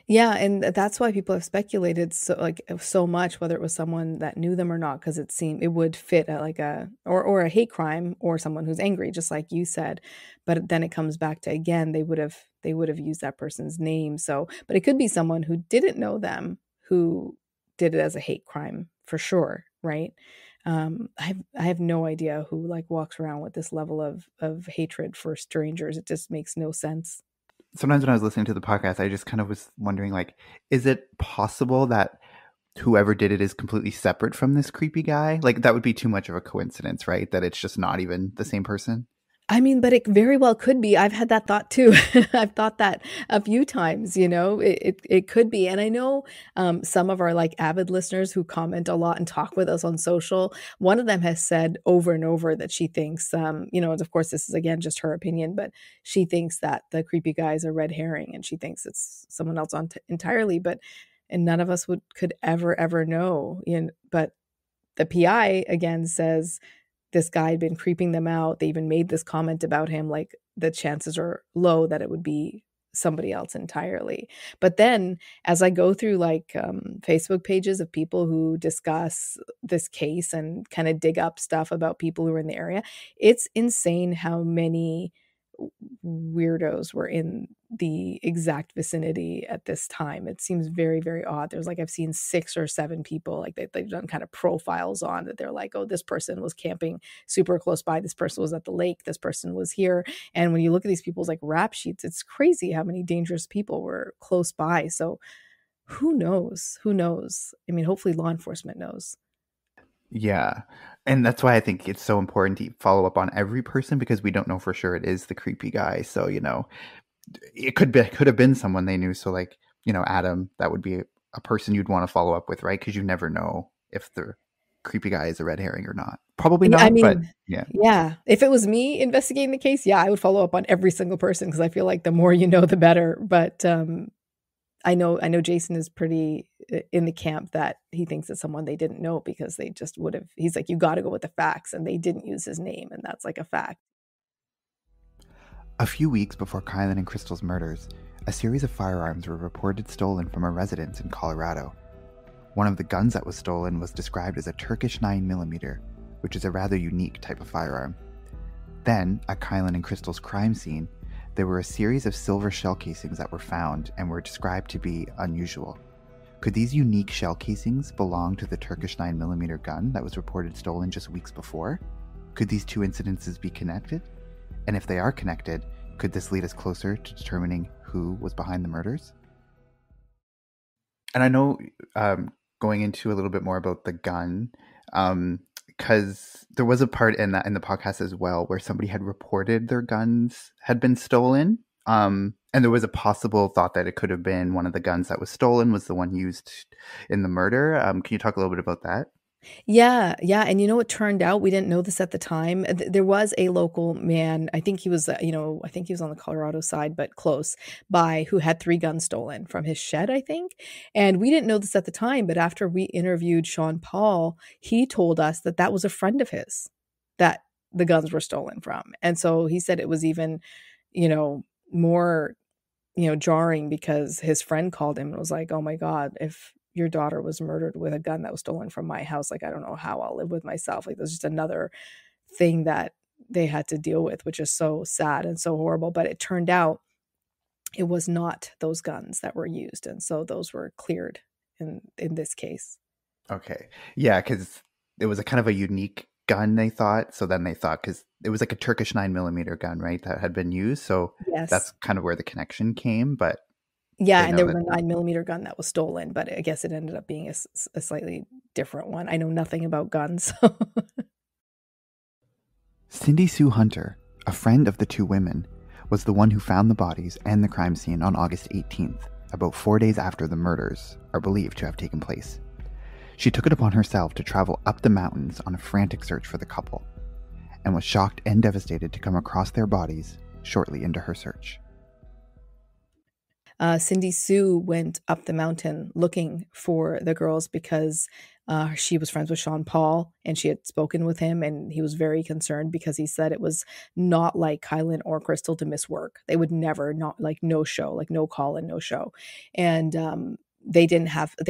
Yeah, and that's why people have speculated so much whether it was someone that knew them or not, because it would fit like or a hate crime or someone who's angry, just like you said. But then it comes back to, again, they would have used that person's name. So, but it could be someone who didn't know them who did it as a hate crime for sure, right? I have no idea who like walks around with this level of hatred for strangers. It just makes no sense. Sometimes when I was listening to the podcast, I just kind of was wondering, like, is it possible that whoever did it is completely separate from this creepy guy? Like, that would be too much of a coincidence, right? That it's just not even the same person. I mean, but it very well could be. I've had that thought too. I've thought that a few times, it could be. And I know some of our like avid listeners who comment a lot and talk with us on social, one of them has said over and over that she thinks, and of course this is again just her opinion, but she thinks that the creepy guy is a red herring and she thinks it's someone else entirely. And none of us could ever know. But the PI again says this guy had been creeping them out. They even made this comment about him, like the chances are low that it would be somebody else entirely. But then as I go through like Facebook pages of people who discuss this case and kind of dig up stuff about people who are in the area, it's insane how many weirdos were in the exact vicinity at this time. It seems very, very odd. There's like, I've seen 6 or 7 people like they've done kind of profiles on that. They're like, oh, this person was camping super close by. This person was at the lake. This person was here. And when you look at these people's like rap sheets, it's crazy how many dangerous people were close by. So who knows? I mean, hopefully law enforcement knows. Yeah. And that's why I think it's so important to follow up on every person, because we don't know for sure it is the creepy guy. So, it could have been someone they knew. So like, Adam, that would be a person you'd want to follow up with, right? Because you never know if the creepy guy is a red herring or not. Probably not, but yeah. Yeah. If it was me investigating the case, I would follow up on every single person because I feel like the more you know, the better. But I know Jason is pretty in the camp that he thinks it's someone they didn't know because they just would have. He's like, you got to go with the facts, and they didn't use his name, and that's like a fact. A few weeks before Kylen and Crystal's murders, a series of firearms were reported stolen from a residence in Colorado. One of the guns that was stolen was described as a Turkish 9mm, which is a rather unique type of firearm. Then, at Kylen and Crystal's crime scene, there were a series of silver shell casings that were found and were described to be unusual. Could these unique shell casings belong to the Turkish 9mm gun that was reported stolen just weeks before? Could these two incidences be connected? And if they are connected, could this lead us closer to determining who was behind the murders? And I know going into a little bit more about the gun, because there was a part in the podcast as well where somebody had reported their guns had been stolen. And there was a possible thought that it could have been one of the guns that was stolen was the one used in the murder. Can you talk a little bit about that? Yeah. And it turned out, we didn't know this at the time. There was a local man, I think he was, on the Colorado side, but close by, who had 3 guns stolen from his shed, I think. And we didn't know this at the time, but after we interviewed Sean Paul, he told us that was a friend of his that the guns were stolen from. And so he said it was even, more, jarring because his friend called him and was like, oh my God, if your daughter was murdered with a gun that was stolen from my house, like, I don't know how I'll live with myself. Like, there's just another thing that they had to deal with, which is so sad and so horrible. But it turned out it was not those guns that were used. And so those were cleared in this case. Okay. Yeah, because it was a kind of a unique gun, they thought. So then they thought, because it was like a Turkish 9mm gun, right, that had been used. So yes, that's kind of where the connection came. But yeah, and there was a 9mm gun that was stolen, but I guess it ended up being a slightly different one. I know nothing about guns. Cindy Sue Hunter, a friend of the 2 women, was the one who found the bodies and the crime scene on August 18th, about 4 days after the murders are believed to have taken place. She took it upon herself to travel up the mountains on a frantic search for the couple, and was shocked and devastated to come across their bodies shortly into her search. Cindy Sue went up the mountain looking for the girls because She was friends with Sean Paul, and she had spoken with him, and he was very concerned because he said it was not like Kylen or Crystal to miss work. They would never, not like no show, like no call and no show. And they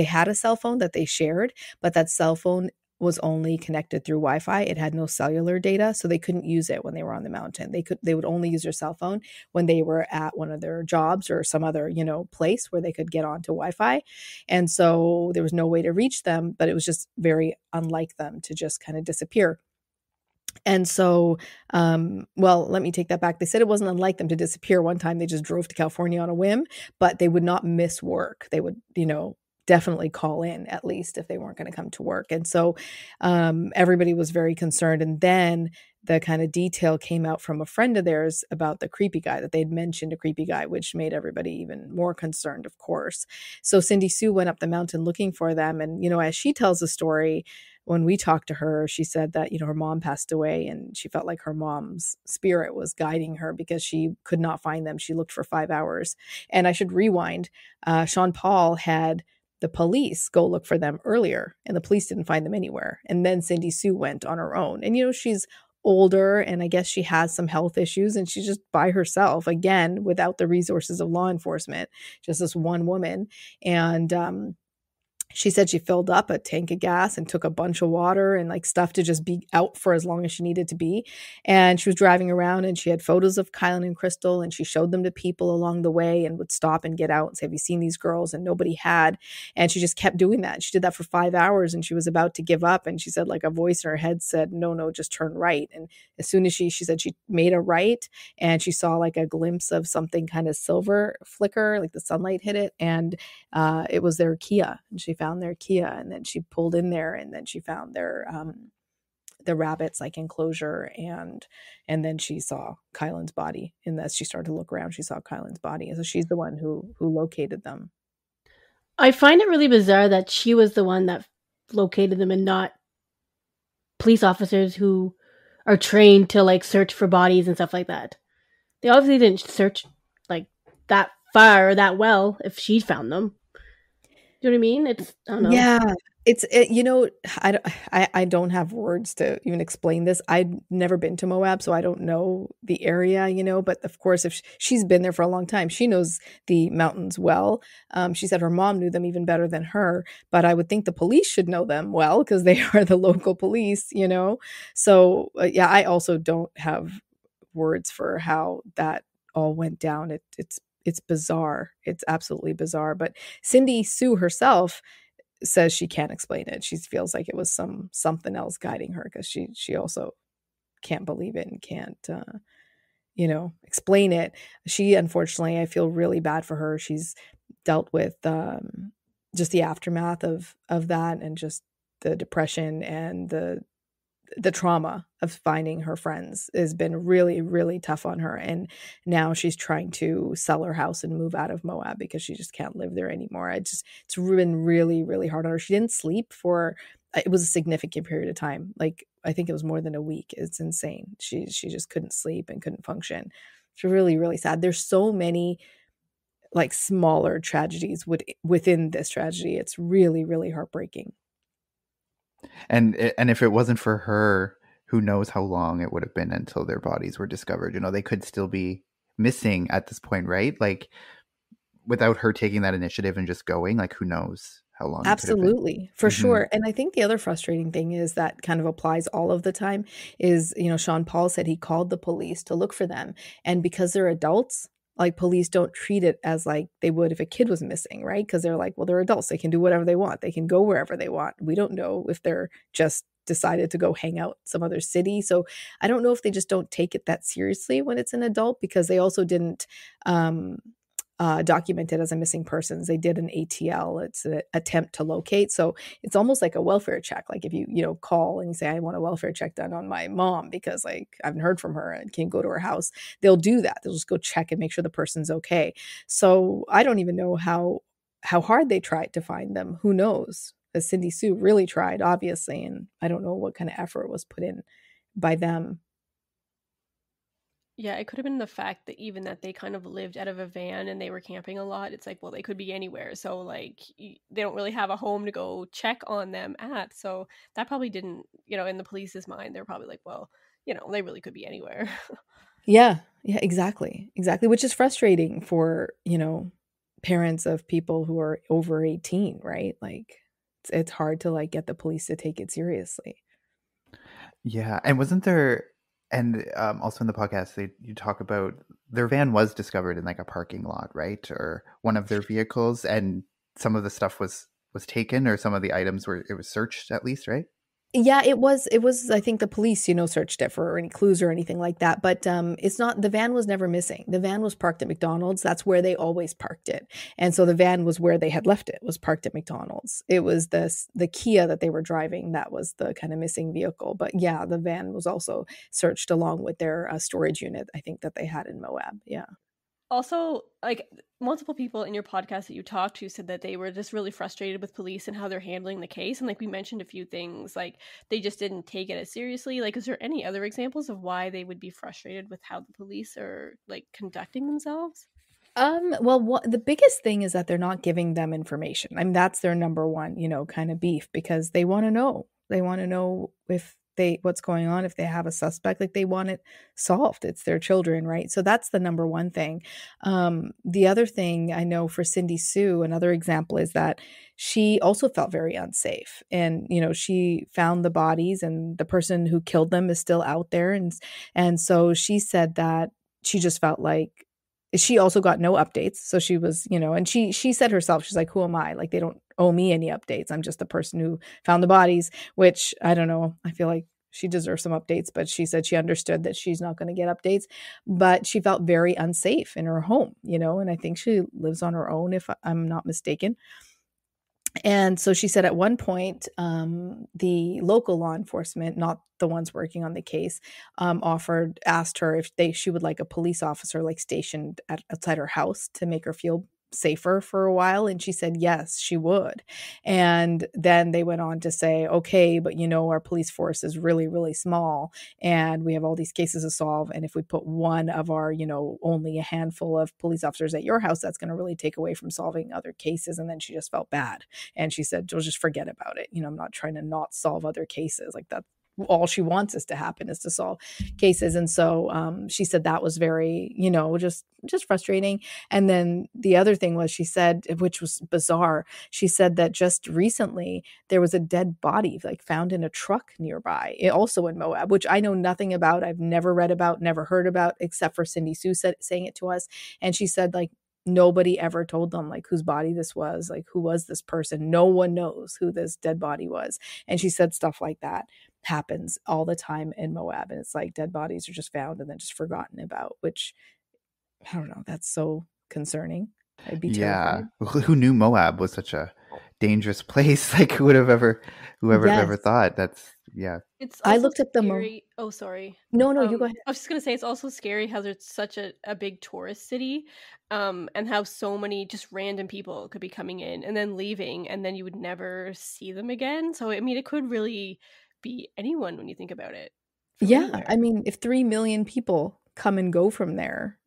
had a cell phone that they shared, but that cell phone was only connected through Wi-Fi. It had no cellular data, so they couldn't use it when they were on the mountain. They would only use their cell phone when they were at one of their jobs or some other, place where they could get onto Wi-Fi. And so there was no way to reach them, but it was just very unlike them to just kind of disappear. And so, let me take that back. They said it wasn't unlike them to disappear. One time they just drove to California on a whim, but they would not miss work. They would, definitely call in at least if they weren't going to come to work. And so everybody was very concerned. And then the kind of detail came out from a friend of theirs about the creepy guy, that they'd mentioned a creepy guy, which made everybody even more concerned, of course. So Cindy Sue went up the mountain looking for them. And, as she tells the story, when we talked to her, she said that, her mom passed away and she felt like her mom's spirit was guiding her because she could not find them. She looked for 5 hours. And I should rewind. Sean Paul had the police go look for them earlier, and the police didn't find them anywhere. And then Cindy Sue went on her own. And, she's older, and I guess she has some health issues, and she's just by herself, again, without the resources of law enforcement, just this one woman. And she said she filled up a tank of gas and took a bunch of water and like stuff to just be out for as long as she needed to be. And she was driving around and she had photos of Kylen and Crystal, and she showed them to people along the way and would stop and get out and say, have you seen these girls? And nobody had. And she just kept doing that. She did that for 5 hours and she was about to give up. And she said like a voice in her head said, no, just turn right. And as soon as she said she made a right, and she saw like a glimpse of something kind of silver flicker, like the sunlight hit it. And it was their Kia, and she found their Kia, and then she pulled in there, and then she found their the rabbits like enclosure, and then she saw Kylen's body. And as she started to look around, she saw Kylen's body, and so she's the one who located them. I find it really bizarre that she was the one that located them and not police officers who are trained to like search for bodies and stuff like that. They obviously didn't search like that far or that well if she found them. Do you know what I mean? I don't know. Yeah, I don't have words to even explain this. I've never been to Moab, so I don't know the area, but of course, if she's been there for a long time, she knows the mountains well. She said her mom knew them even better than her, but I would think the police should know them well because they are the local police, So yeah, I also don't have words for how that all went down. It's bizarre. It's absolutely bizarre. But Cindy Sue herself says she can't explain it. She feels like it was something else guiding her because she also can't believe it and can't, explain it. She, unfortunately, I feel really bad for her. She's dealt with just the aftermath of that, and just the depression and the trauma of finding her friends has been really, really tough on her. And now she's trying to sell her house and move out of Moab because she just can't live there anymore. It's been really, really hard on her. She didn't sleep it was a significant period of time. Like, I think it was more than a week. It's insane. She just couldn't sleep and couldn't function. It's really, really sad. There's so many like smaller tragedies within this tragedy. It's really, really heartbreaking. And if it wasn't for her, who knows how long it would have been until their bodies were discovered. They could still be missing at this point, right? Like, without her taking that initiative and just going, like, who knows how long. Absolutely, for sure. And I think the other frustrating thing is that kind of applies all of the time is, Sean Paul said he called the police to look for them. And because they're adults, like, police don't treat it as like they would if a kid was missing, right? Because they're like, well, they're adults. They can do whatever they want. They can go wherever they want. We don't know if they're just decided to go hang out some other city. So I don't know if they just don't take it that seriously when it's an adult, because they also didn't document it as a missing persons. They did an ATL. It's an attempt to locate. So it's almost like a welfare check. Like if you call and you say, I want a welfare check done on my mom because like I haven't heard from her and can't go to her house. They'll do that. They'll just go check and make sure the person's okay. So I don't even know how hard they tried to find them. Who knows? As Cindy Sue really tried, obviously. And I don't know what kind of effort was put in by them. Yeah, it could have been the fact that even that they kind of lived out of a van and they were camping a lot. It's like, well, they could be anywhere. So like they don't really have a home to go check on them at. So that probably didn't, in the police's mind, they're probably like, well, they really could be anywhere. Yeah, exactly. Exactly. Which is frustrating for, parents of people who are over 18, right? Like it's hard to like get the police to take it seriously. Yeah. And wasn't there, and also in the podcast, you talk about their van was discovered in like a parking lot, right? Or one of their vehicles, and some of the stuff was taken, or some of the items it was searched at least, right? Yeah, it was, I think the police, searched it for any clues or anything like that. But it's not, the van was never missing. The van was parked at McDonald's. That's where they always parked it. And so the van was where they had left it, was parked at McDonald's. It was the Kia that they were driving that was the kind of missing vehicle. But yeah, the van was also searched along with their storage unit, I think, that they had in Moab. Yeah. Also, like multiple people in your podcast that you talked to said that they were just really frustrated with police and how they're handling the case. And like we mentioned a few things, like they just didn't take it as seriously. Like, is there any other examples of why they would be frustrated with how the police are like conducting themselves? Well, the biggest thing is that they're not giving them information. I mean, that's their number one, kind of beef, because they want to know. They want to know what's going on, if they have a suspect, like they want it solved. It's their children, right? So that's the number one thing. The other thing I know for Cindy Sue, another example is that she also felt very unsafe. And, she found the bodies and the person who killed them is still out there. And so she said that she just felt like she also got no updates. So she was, and she said herself, she's like, who am I? Like, they don't owe me any updates. I'm just the person who found the bodies, which I don't know. I feel like she deserves some updates, but she said she understood that she's not going to get updates, but she felt very unsafe in her home, and I think she lives on her own, if I'm not mistaken. And so she said at one point, the local law enforcement, not the ones working on the case, asked her if she would like a police officer like stationed outside her house to make her feel safer for a while. And she said, yes, she would. And then they went on to say, okay, but our police force is really, really small and we have all these cases to solve. And if we put one of our, only a handful of police officers at your house, that's going to really take away from solving other cases. And then she just felt bad. And she said, well, just forget about it. I'm not trying to not solve other cases. Like that's all she wants is to happen, is to solve cases. And so she said that was very, just frustrating. And then the other thing was, she said, which was bizarre, she said that just recently there was a dead body like found in a truck nearby, also in Moab, which I know nothing about. I've never read about, never heard about, except for Cindy Sue saying it to us. And she said like nobody ever told them like whose body this was, like who was this person. No one knows who this dead body was. And she said stuff like that happens all the time in Moab. And it's like dead bodies are just found and then just forgotten about, which I don't know. That's so concerning. I'd be terrified. Yeah. Who knew Moab was such a dangerous place? Like whoever ever thought. That's, yeah. It's I looked up the scary. Oh, sorry. No, you go ahead. I was just gonna say it's also scary how there's such a big tourist city, and how so many just random people could be coming in and then leaving, and then you would never see them again. So I mean, it could really be anyone when you think about it. Yeah, anywhere. I mean, if 3 million people come and go from there,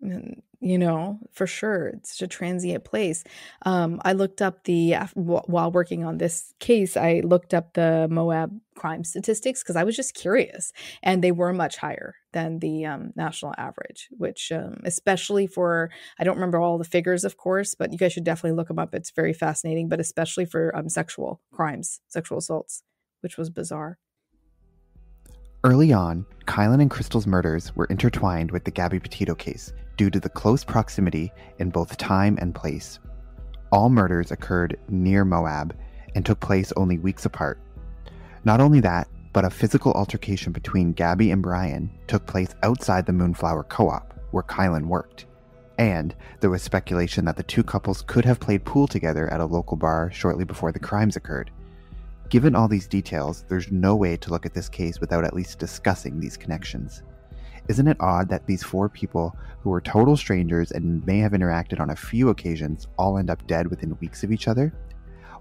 for sure, it's such a transient place. I looked up while working on this case, I looked up the Moab crime statistics because I was just curious, and they were much higher than the national average, which especially for, I don't remember all the figures, of course, but you guys should definitely look them up. It's very fascinating, but especially for sexual crimes, sexual assaults, which was bizarre. Early on, Kylen and Crystal's murders were intertwined with the Gabby Petito case due to the close proximity in both time and place. All murders occurred near Moab and took place only weeks apart. Not only that, but a physical altercation between Gabby and Brian took place outside the Moonflower Co-op, where Kylen worked. And there was speculation that the two couples could have played pool together at a local bar shortly before the crimes occurred. Given all these details, there's no way to look at this case without at least discussing these connections. Isn't it odd that these 4 people who were total strangers and may have interacted on a few occasions all end up dead within weeks of each other?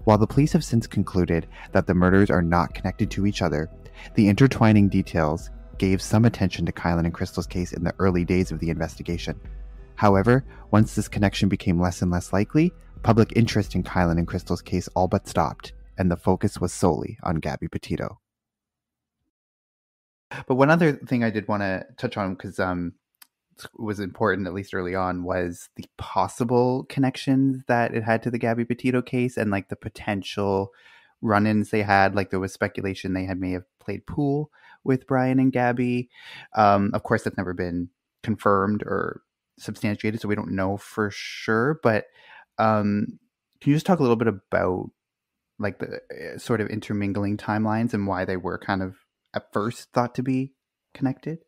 While the police have since concluded that the murders are not connected to each other, the intertwining details gave some attention to Kylen and Crystal's case in the early days of the investigation. However, once this connection became less and less likely, public interest in Kylen and Crystal's case all but stopped, and the focus was solely on Gabby Petito. But one other thing I did want to touch on, because was important, at least early on, was the possible connections that it had to the Gabby Petito case and like the potential run-ins they had. Like there was speculation they may have played pool with Brian and Gabby. Of course, that's never been confirmed or substantiated, so we don't know for sure. But can you just talk a little bit about like the sort of intermingling timelines and why they were kind of at first thought to be connected?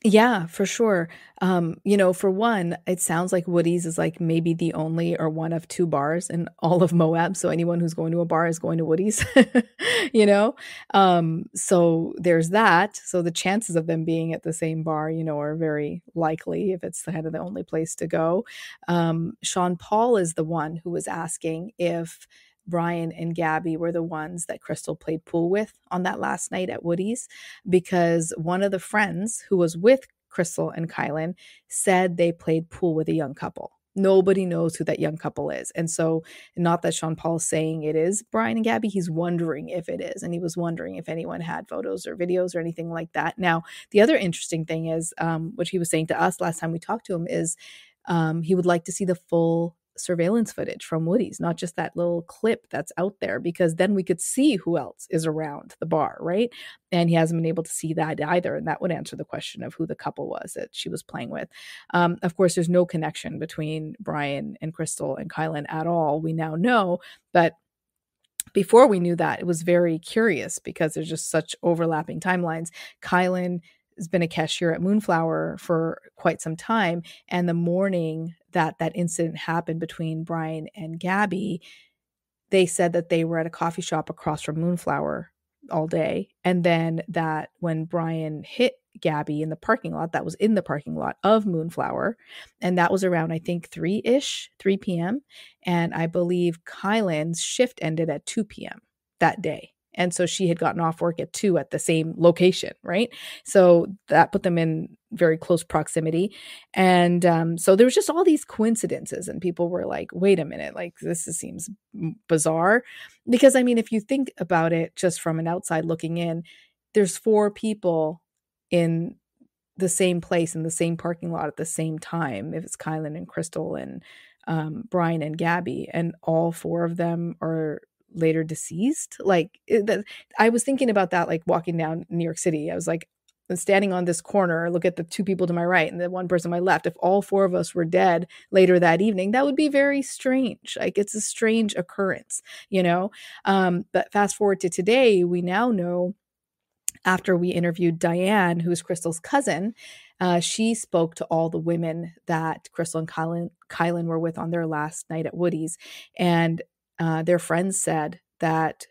Yeah, for sure. For one, it sounds like Woody's is like maybe the only or one of two bars in all of Moab. So anyone who's going to a bar is going to Woody's, So there's that. So the chances of them being at the same bar, are very likely if it's kind of the only place to go. Sean Paul is the one who was asking if Brian and Gabby were the ones that Crystal played pool with on that last night at Woody's, because one of the friends who was with Crystal and Kylen said they played pool with a young couple. Nobody knows who that young couple is. And so not that Sean Paul's saying it is Brian and Gabby, he's wondering if it is. And he was wondering if anyone had photos or videos or anything like that. Now, the other interesting thing is, which he was saying to us last time we talked to him, is he would like to see the full surveillance footage from Woody's, not just that little clip that's out there, because then we could see who else is around the bar, right? And he hasn't been able to see that either, and that would answer the question of who the couple was that she was playing with. Of course, there's no connection between Brian and Crystal and Kylen at all, we now know, but before we knew that, it was very curious because there's just such overlapping timelines. Kylen has been a cashier at Moonflower for quite some time. And the morning that incident happened between Brian and Gabby, they said that they were at a coffee shop across from Moonflower all day. And then that when Brian hit Gabby in the parking lot, that was in the parking lot of Moonflower. And that was around, I think, 3 p.m. And I believe Kylen's shift ended at 2 p.m. that day. And so she had gotten off work at 2 at the same location, right? So that put them in very close proximity. And so there was just all these coincidences, and people were like, wait a minute, like this seems bizarre. Because I mean, if you think about it just from an outside looking in, there's 4 people in the same place in the same parking lot at the same time. If it's Kylen and Crystal and Brian and Gabby, and all 4 of them are later deceased. I was thinking about that, like walking down New York City. I was like, I'm standing on this corner, look at the 2 people to my right and the 1 person to my left. If all 4 of us were dead later that evening, that would be very strange. Like it's a strange occurrence, but fast forward to today, we now know, after we interviewed Diane, who's Crystal's cousin, she spoke to all the women that Crystal and Kylen were with on their last night at Woody's. And their friends said that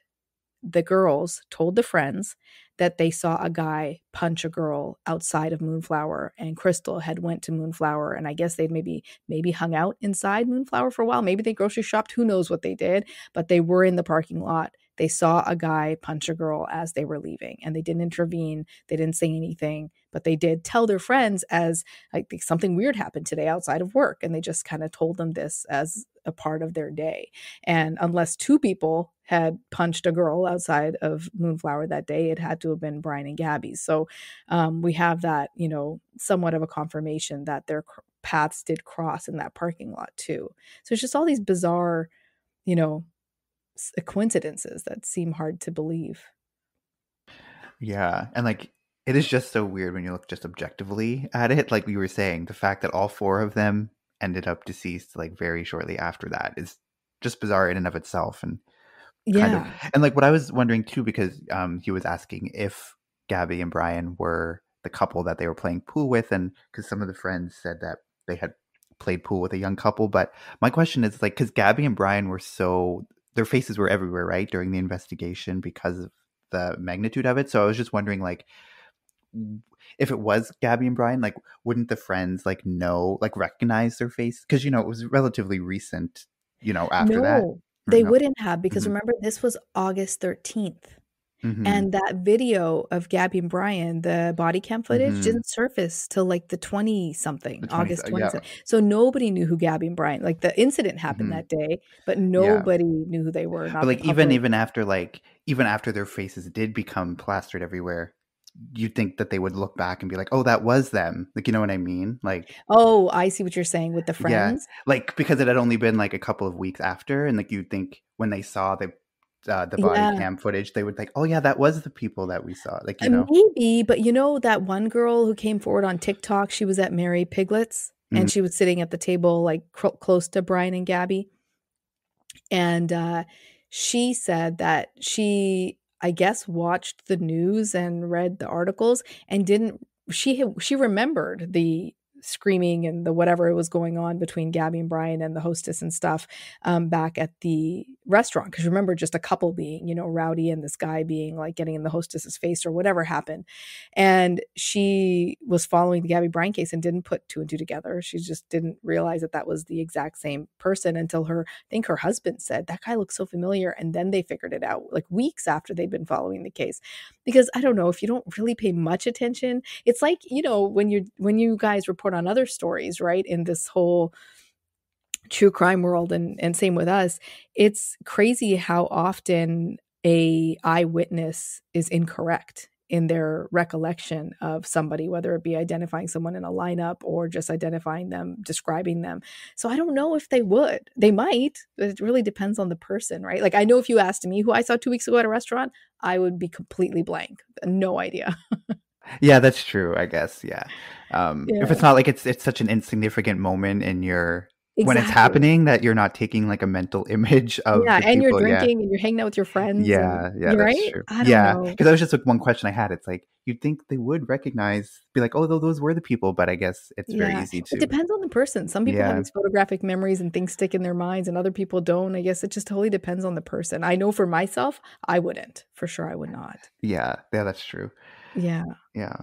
the girls told the friends that they saw a guy punch a girl outside of Moonflower, and Crystal had went to Moonflower, and I guess they'd maybe hung out inside Moonflower for a while. Maybe they grocery shopped. Who knows what they did, but they were in the parking lot. They saw a guy punch a girl as they were leaving, and they didn't intervene. They didn't say anything, but they did tell their friends as like something weird happened today outside of work. And they just kind of told them this as a part of their day. And unless 2 people had punched a girl outside of Moonflower that day, it had to have been Brian and Gabby. So we have that, somewhat of a confirmation that their paths did cross in that parking lot too. So it's just all these bizarre, coincidences that seem hard to believe. Yeah. And like, it is just so weird when you look just objectively at it. Like we were saying, the fact that all 4 of them ended up deceased like very shortly after that is just bizarre in and of itself. And and like what I was wondering too, because he was asking if Gabby and Brian were the couple that they were playing pool with, and because some of the friends said that they had played pool with a young couple. But my question is like, because Gabby and Brian were their faces were everywhere, right, during the investigation because of the magnitude of it. So I was just wondering, like, if it was Gabby and Brian, like, wouldn't the friends like recognize their face? Because it was relatively recent, after that. They wouldn't have, because remember, this was August 13th. Mhm. And that video of Gabby and Brian, the body cam footage, Mhm. didn't surface till like the 20-something, The 20, August yeah. 20. So nobody knew who Gabby and Brian, like the incident happened Mhm. that day, but Yeah. nobody knew who they were, But not the like public. even after their faces did become plastered everywhere, you'd think that they would look back and be like, "Oh, that was them." Like, you know what I mean? Like, Oh, I see what you're saying with the yeah, friends. like because it had only been like a couple of weeks after, and like you'd think when they saw the body Yeah. cam footage, they would think, "Oh yeah, that was the people that we saw." Like, you know. Maybe, but you know that one girl who came forward on TikTok, she was at Mary Piglet's and she was sitting at the table like close to Brian and Gabby. And she said that she, I guess, watched the news and read the articles and she remembered the screaming and the whatever was going on between Gabby and Brian and the hostess and stuff back at the restaurant. Because remember, just a couple being, you know, rowdy and this guy being like getting in the hostess's face or whatever happened. And she was following the Gabby Brian case and didn't put two and two together. She just didn't realize that that was the exact same person until I think her husband said, that guy looks so familiar. And then they figured it out like weeks after they'd been following the case. Because I don't know, if you don't really pay much attention, it's like, you know, when you guys report on other stories, right, in this whole true crime world, and same with us, it's crazy how often a eyewitness is incorrect in their recollection of somebody, whether it be identifying someone in a lineup or just identifying them, describing them. So I don't know if they would. They might, but it really depends on the person, right? Like I know if you asked me who I saw 2 weeks ago at a restaurant, I would be completely blank. No idea. Yeah, that's true, I guess. Yeah. Yeah. If it's not like it's such an insignificant moment in your when it's Exactly. happening that you're not taking like a mental image of Yeah, the and you're people. Yeah. drinking and you're hanging out with your friends. Yeah, And, yeah, you're that's right. true. I don't Yeah, know. because that was just like one question I had. It's like you'd think they would recognize, be like, oh, those were the people, but I guess it's very Yeah, easy it to. depends on the person. Some people have Yeah. these photographic memories and things stick in their minds, and other people don't. I guess it just totally depends on the person. I know for myself, I wouldn't. For sure, I would not. Yeah, that's true. Yeah. Yeah.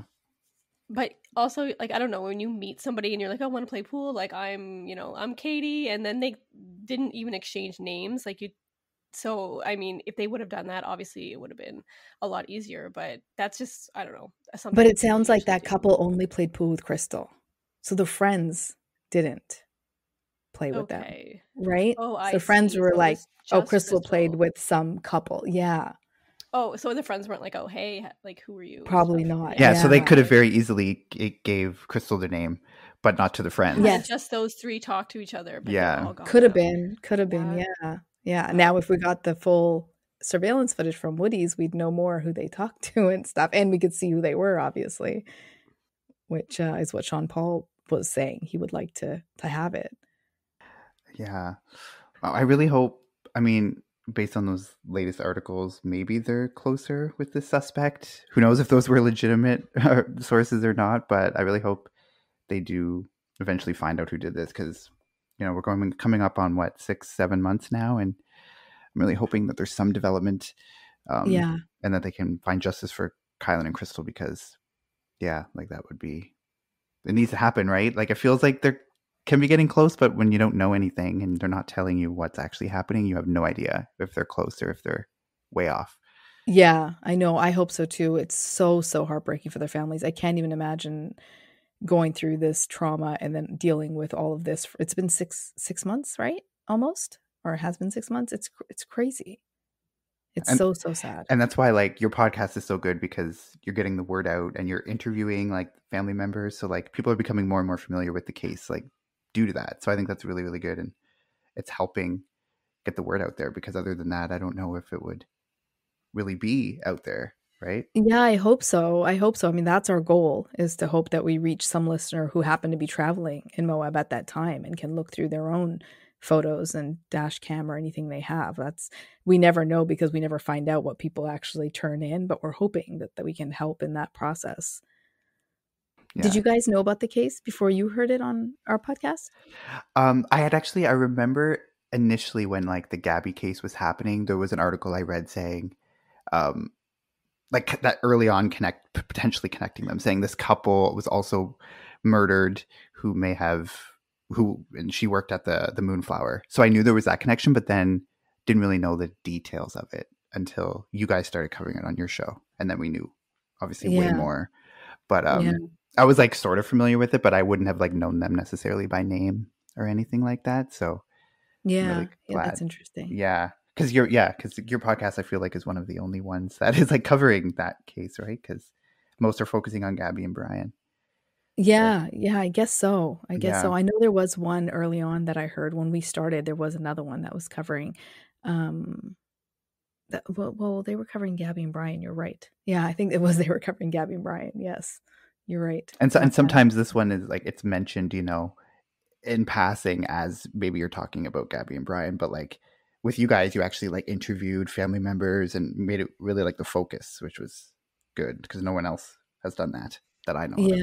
But also, like, I don't know, when you meet somebody and you're like, I want to play pool, like, I'm Katie, and then they didn't even exchange names, like, so, I mean, if they would have done that, obviously it would have been a lot easier, but that's just, I don't know, something. But it sounds like usually that do. couple only played pool with Crystal. So the friends didn't play with them, Okay. right? Oh, I So friends see. were So it like, was oh, just Crystal played Crystal. with some couple. Yeah, Oh, so the friends weren't like, oh, hey, like, who are you? and probably stuff. not. Yeah, so they Yeah. could have very easily gave Crystal the name, but not to the friends. Had Yes. just those three talk to each other, but Yeah. they were all gone Could have now. been. Yeah. Yeah. Yeah. Wow. Now, if we got the full surveillance footage from Woody's, we'd know more who they talked to and stuff. And we could see who they were, obviously, which is what Sean Paul was saying. He would like to have it. Yeah. I really hope, I mean, based on those latest articles, maybe they're closer with the suspect. Who knows if those were legitimate sources or not, but I really hope they do eventually find out who did this, because, you know, we're coming up on what, 6-7 months now, and I'm really hoping that there's some development Yeah. and that they can find justice for Kylen and Crystal, because yeah, like that would be, it needs to happen, right? Like it feels like they're can be getting close, but when you don't know anything and they're not telling you what's actually happening, you have no idea if they're close or if they're way off. Yeah, I know. I hope so too. It's so heartbreaking for their families. I can't even imagine going through this trauma and then dealing with all of this. It's been six months, right? Almost, or it has been 6 months. It's crazy. It's so sad. And that's why like your podcast is so good, because you're getting the word out and you're interviewing like family members. So like people are becoming more and more familiar with the case, like due to that. So I think that's really, really good. And it's helping get the word out there, because other than that, I don't know if it would really be out there. Right. Yeah, I hope so. I mean, that's our goal, is to hope that we reach some listener who happened to be traveling in Moab at that time and can look through their own photos and dash cam or anything they have. We never know, because we never find out what people actually turn in, but we're hoping that we can help in that process. Yeah. Did you guys know about the case before you heard it on our podcast? I remember initially when like the Gabby case was happening, there was an article I read saying, like that early on potentially connecting them, saying this couple was also murdered and she worked at the Moonflower. So I knew there was that connection, but then didn't really know the details of it. until you guys started covering it on your show. And then we knew obviously way Yeah. more. But Yeah. I was like sort of familiar with it, but I wouldn't have like known them necessarily by name or anything like that. So I'm Yeah. really Yeah, glad. that's interesting. Yeah. Because your podcast, I feel like, is one of the only ones that is like covering that case, right? Because most are focusing on Gabby and Brian. Yeah, yeah, I guess so. I guess so. Yeah. I know there was one early on that I heard when we started. There was another one that was covering, well, they were covering Gabby and Brian. You're right. Yeah, I think it was they were covering Gabby and Brian. Yes, you're right. And so, and About that. sometimes this one is like it's mentioned, you know, in passing as maybe you're talking about Gabby and Brian, but like with you guys, you actually like interviewed family members and made it really like the focus, which was good because no one else has done that I know of.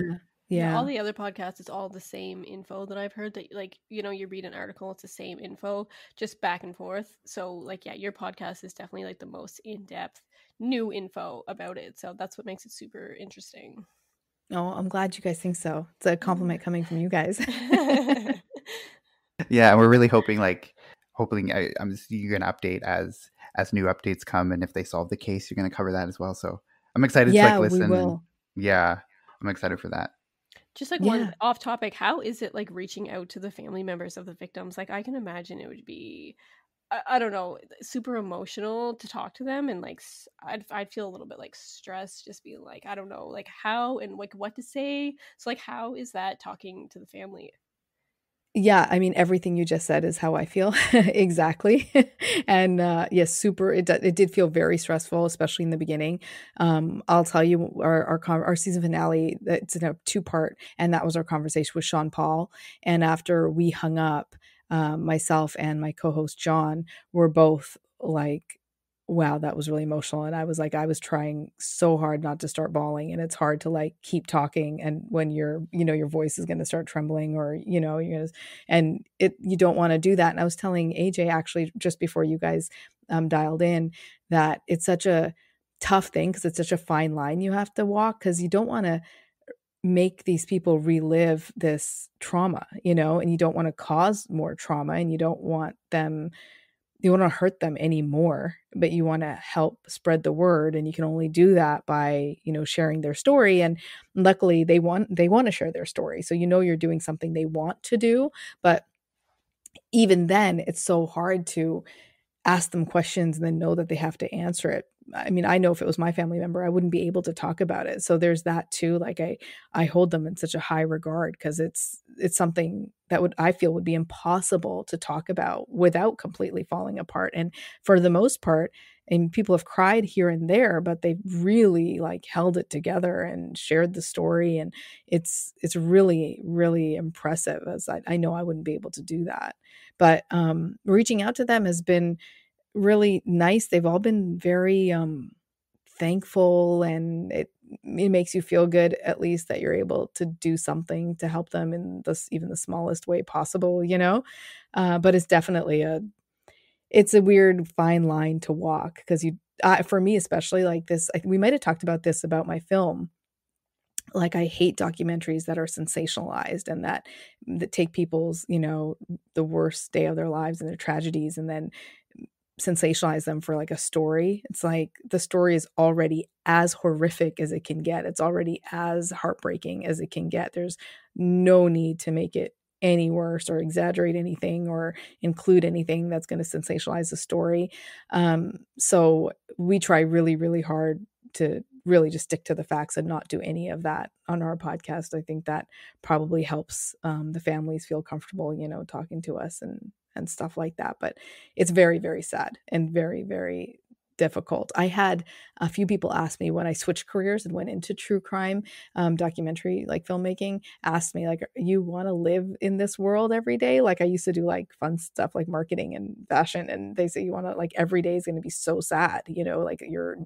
Yeah. All the other podcasts, it's all the same info that I've heard, that like, you know, you read an article, it's the same info, just back and forth. So like, yeah, your podcast is definitely like the most in-depth new info about it. So that's what makes it super interesting. Oh, I'm glad you guys think so. It's a compliment coming from you guys. Yeah, and we're really hoping you're going to update as new updates come, and if they solve the case, you're going to cover that as well. So I'm excited to like listen. We will. Yeah, I'm excited for that. Just like one off topic, how is it like reaching out to the family members of the victims? Like I can imagine it would be, I don't know, super emotional to talk to them, and like I'd feel a little bit like stressed just being like, I don't know, like how and like what to say. So like how is that talking to the family? Yeah, I mean, everything you just said is how I feel. Exactly. And yes, it did feel very stressful, especially in the beginning. I'll tell you our season finale, it's in a 2-part, and that was our conversation with Sean Paul. And after we hung up, myself and my co-host John were both like, wow, that was really emotional. And I was trying so hard not to start bawling, and it's hard to like keep talking. And when your voice is going to start trembling, or, you don't want to do that. And I was telling AJ actually just before you guys dialed in that it's such a tough thing because it's such a fine line you have to walk, because you don't want to make these people relive this trauma, and you don't want to cause more trauma, and you don't want to hurt them anymore, but you want to help spread the word. And you can only do that by, sharing their story. And luckily they want to share their story. So, you're doing something they want to do. But even then it's so hard to ask them questions and then know that they have to answer it. I mean, I know if it was my family member, I wouldn't be able to talk about it. So there's that too. Like I hold them in such a high regard because it's something that I feel would be impossible to talk about without completely falling apart. And for the most part, and people have cried here and there, but they've really like held it together and shared the story. And it's really, really impressive, as I know I wouldn't be able to do that. But reaching out to them has been really nice. They've all been very thankful, and it makes you feel good, at least, that you're able to do something to help them in even the smallest way possible, but it's definitely it's a weird fine line to walk, because for me especially, like this, we might have talked about this about my film. Like I hate documentaries that are sensationalized and that take people's, the worst day of their lives and their tragedies and then sensationalize them for like a story. It's like the story is already as horrific as it can get. It's already as heartbreaking as it can get. There's no need to make it any worse or exaggerate anything or include anything that's going to sensationalize the story. So we try really, really hard to really just stick to the facts and not do any of that on our podcast. I think that probably helps the families feel comfortable, talking to us and stuff like that. But it's very, very sad and very, very difficult. I had a few people ask me when I switched careers and went into true crime documentary, like filmmaking, asked me like, you want to live in this world every day? Like I used to do like fun stuff like marketing and fashion. And they say you want to, like, every day is going to be so sad, like you're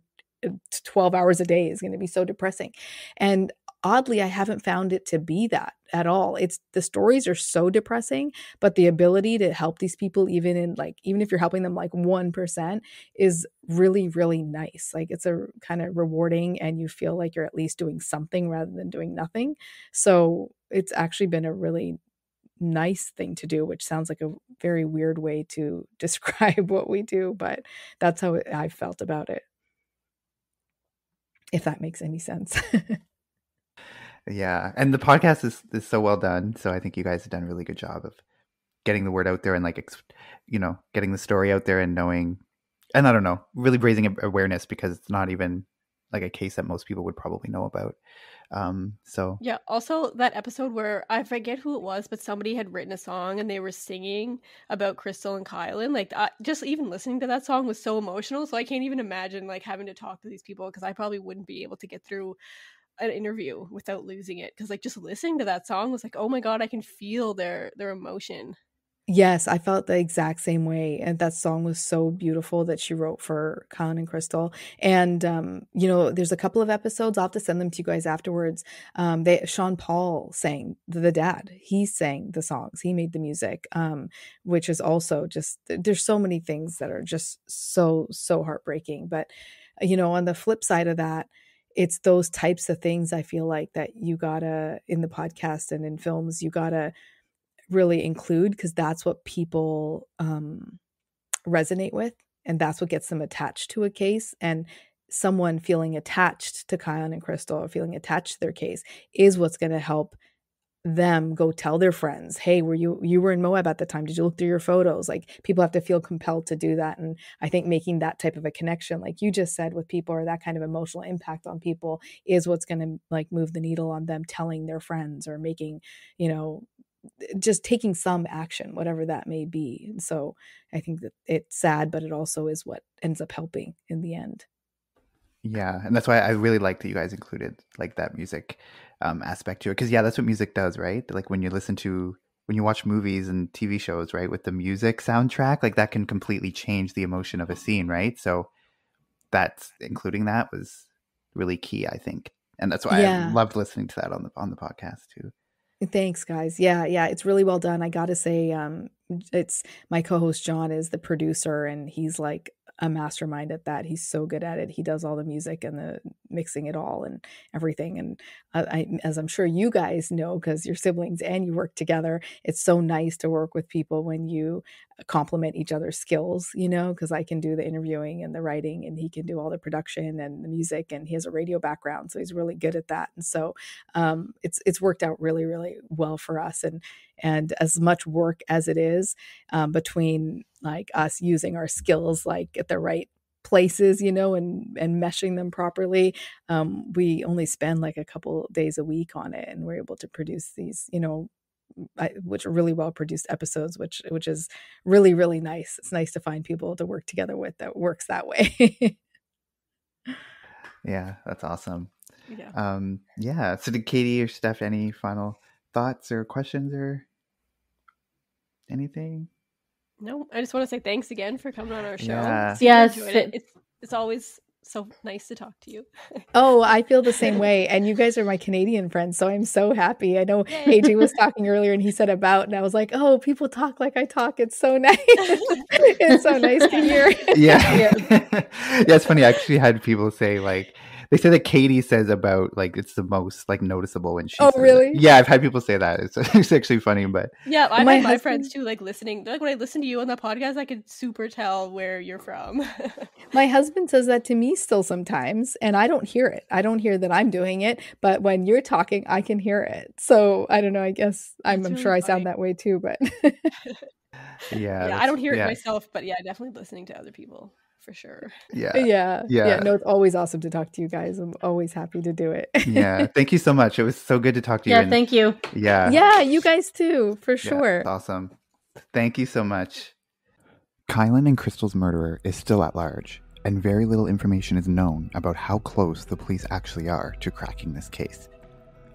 12 hours a day is going to be so depressing. And oddly, I haven't found it to be that at all. The stories are so depressing, but the ability to help these people, even if you're helping them like 1%, is really, really nice. Like it's a kind of rewarding, and you feel like you're at least doing something rather than doing nothing. So it's actually been a really nice thing to do, which sounds like a very weird way to describe what we do, but that's how I felt about it. If that makes any sense. Yeah. And the podcast is so well done. So I think you guys have done a really good job of getting the word out there and like, getting the story out there and knowing, and I don't know, really raising awareness, because it's not even like a case that most people would probably know about. So yeah, also that episode where I forget who it was, but somebody had written a song and they were singing about Crystal and Kylen. Like just even listening to that song was so emotional. So I can't even imagine like having to talk to these people, because I probably wouldn't be able to get through an interview without losing it. Because like just listening to that song was like, oh my God, I can feel their emotion. Yes, I felt the exact same way. And that song was so beautiful that she wrote for Kylen and Crystal. And, there's a couple of episodes. I'll have to send them to you guys afterwards. Sean Paul sang, the dad. He sang the songs. He made the music, which is also just, there's so many things that are just so, so heartbreaking. But, on the flip side of that, it's those types of things I feel like that you gotta, in the podcast and in films, you gotta really include, because that's what people resonate with, and that's what gets them attached to a case. And someone feeling attached to Kylen and Crystal, or feeling attached to their case, is what's going to help them go tell their friends, hey, you were in Moab at the time, did you look through your photos? Like, people have to feel compelled to do that. And I think making that type of a connection, like you just said, with people, or that kind of emotional impact on people, is what's going to like move the needle on them telling their friends, or making, just taking some action, whatever that may be. And so I think that it's sad, but it also is what ends up helping in the end. Yeah. And that's why I really like that you guys included like that music aspect to it. Because that's what music does, right? Like when you watch movies and TV shows, right, with the music soundtrack, like that can completely change the emotion of a scene, right? So including that was really key, I think. And that's why I loved listening to that on the podcast too. Thanks, guys. Yeah, it's really well done. I gotta say, it's my co-host John is the producer, and he's like a mastermind at that. He's so good at it. He does all the music and the mixing it all and everything. And I, as I'm sure you guys know, because you're siblings and you work together, it's so nice to work with people when you complement each other's skills, because I can do the interviewing and the writing, and he can do all the production and the music, and he has a radio background, so he's really good at that. And so it's worked out really, really well for us. And as much work as it is, between like us using our skills like at the right places, and meshing them properly, we only spend like a couple days a week on it, and we're able to produce these, which are really well produced episodes, which is really, really nice. It's nice to find people to work together with that works that way. Yeah, that's awesome. Yeah. So did Katie or Steph, any final thoughts or questions or anything? No, I just want to say thanks again for coming on our show. Yes, it's always so nice to talk to you. Oh, I feel the same way. And you guys are my Canadian friends, so I'm so happy. I know AJ was talking earlier and he said about, and I was like, oh, people talk like I talk. It's so nice. It's so nice to hear. Yeah, it's funny. I actually had people say like, they say that Katie says about like it's the most like noticeable when she. Oh, really? Yeah, I've had people say that. It's actually funny, but yeah, I've had my friends too, like listening. Like when I listen to you on the podcast, I could super tell where you're from. My husband says that to me still sometimes, and I don't hear it. I don't hear that I'm doing it, but when you're talking, I can hear it. So I don't know. I guess I'm really sure I funny. sound that way too, but yeah, I don't hear it myself, but yeah, definitely listening to other people. For sure. Yeah. No, it's always awesome to talk to you guys. I'm always happy to do it. Yeah. Thank you so much. It was so good to talk to you. Yeah, thank you. Yeah, you guys too, for sure. Awesome. Thank you so much. Kylen and Crystal's murderer is still at large, and very little information is known about how close the police actually are to cracking this case.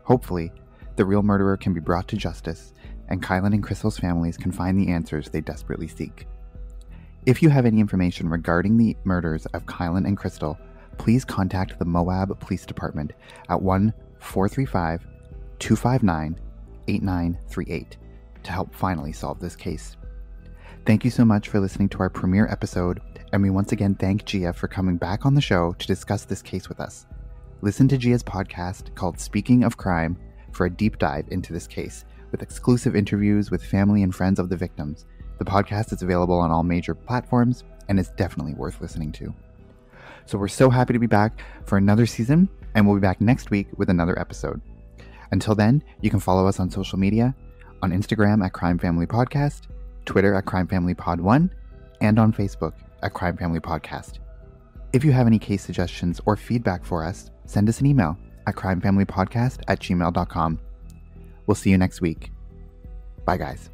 Hopefully, the real murderer can be brought to justice, and Kylen and Crystal's families can find the answers they desperately seek. If you have any information regarding the murders of Kylen and Crystal, please contact the Moab Police Department at 1-435-259-8938 to help finally solve this case. Thank you so much for listening to our premiere episode, and we once again thank Jia for coming back on the show to discuss this case with us. Listen to Jia's podcast called Speaking of Crime for a deep dive into this case, with exclusive interviews with family and friends of the victims. The podcast is available on all major platforms and is definitely worth listening to. So we're so happy to be back for another season, and we'll be back next week with another episode. Until then, you can follow us on social media, on Instagram at Crime Family Podcast, Twitter at Crime Family Pod 1, and on Facebook at Crime Family Podcast. If you have any case suggestions or feedback for us, send us an email at crimefamilypodcast@gmail.com. We'll see you next week. Bye, guys.